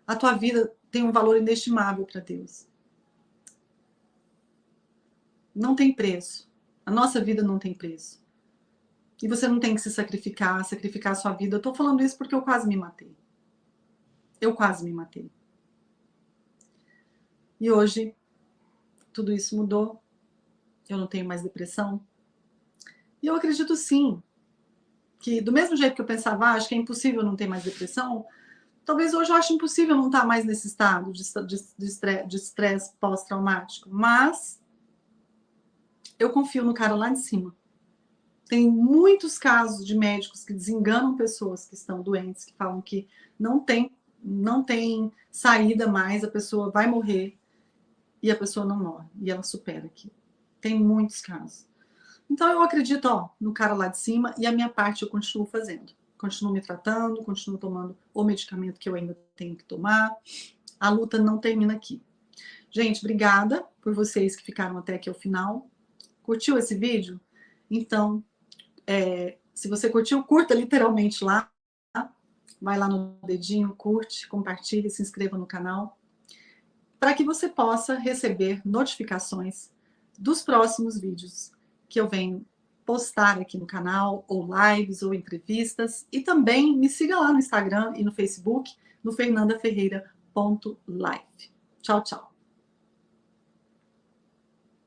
A tua vida tem um valor inestimável para Deus. Não tem preço. A nossa vida não tem preço. E você não tem que se sacrificar a sua vida. Eu tô falando isso porque eu quase me matei. Eu quase me matei. E hoje, tudo isso mudou. Eu não tenho mais depressão. E eu acredito sim, que do mesmo jeito que eu pensava, acho que é impossível não ter mais depressão, talvez hoje eu ache impossível não estar mais nesse estado de estresse pós-traumático. Mas eu confio no cara lá de cima. Tem muitos casos de médicos que desenganam pessoas que estão doentes, que falam que não tem saída mais, a pessoa vai morrer e a pessoa não morre, e ela supera aqui. Tem muitos casos. Então eu acredito, no cara lá de cima, e a minha parte eu continuo fazendo. Continuo me tratando, continuo tomando o medicamento que eu ainda tenho que tomar. A luta não termina aqui. Gente, obrigada por vocês que ficaram até aqui ao final. Curtiu esse vídeo? Então, se você curtiu, curta literalmente lá. Vai lá no dedinho, curte, compartilhe, se inscreva no canal, para que você possa receber notificações dos próximos vídeos que eu venho postar aqui no canal, ou lives, ou entrevistas. E também me siga lá no Instagram e no Facebook, no fernandaferreira.live. Tchau, tchau.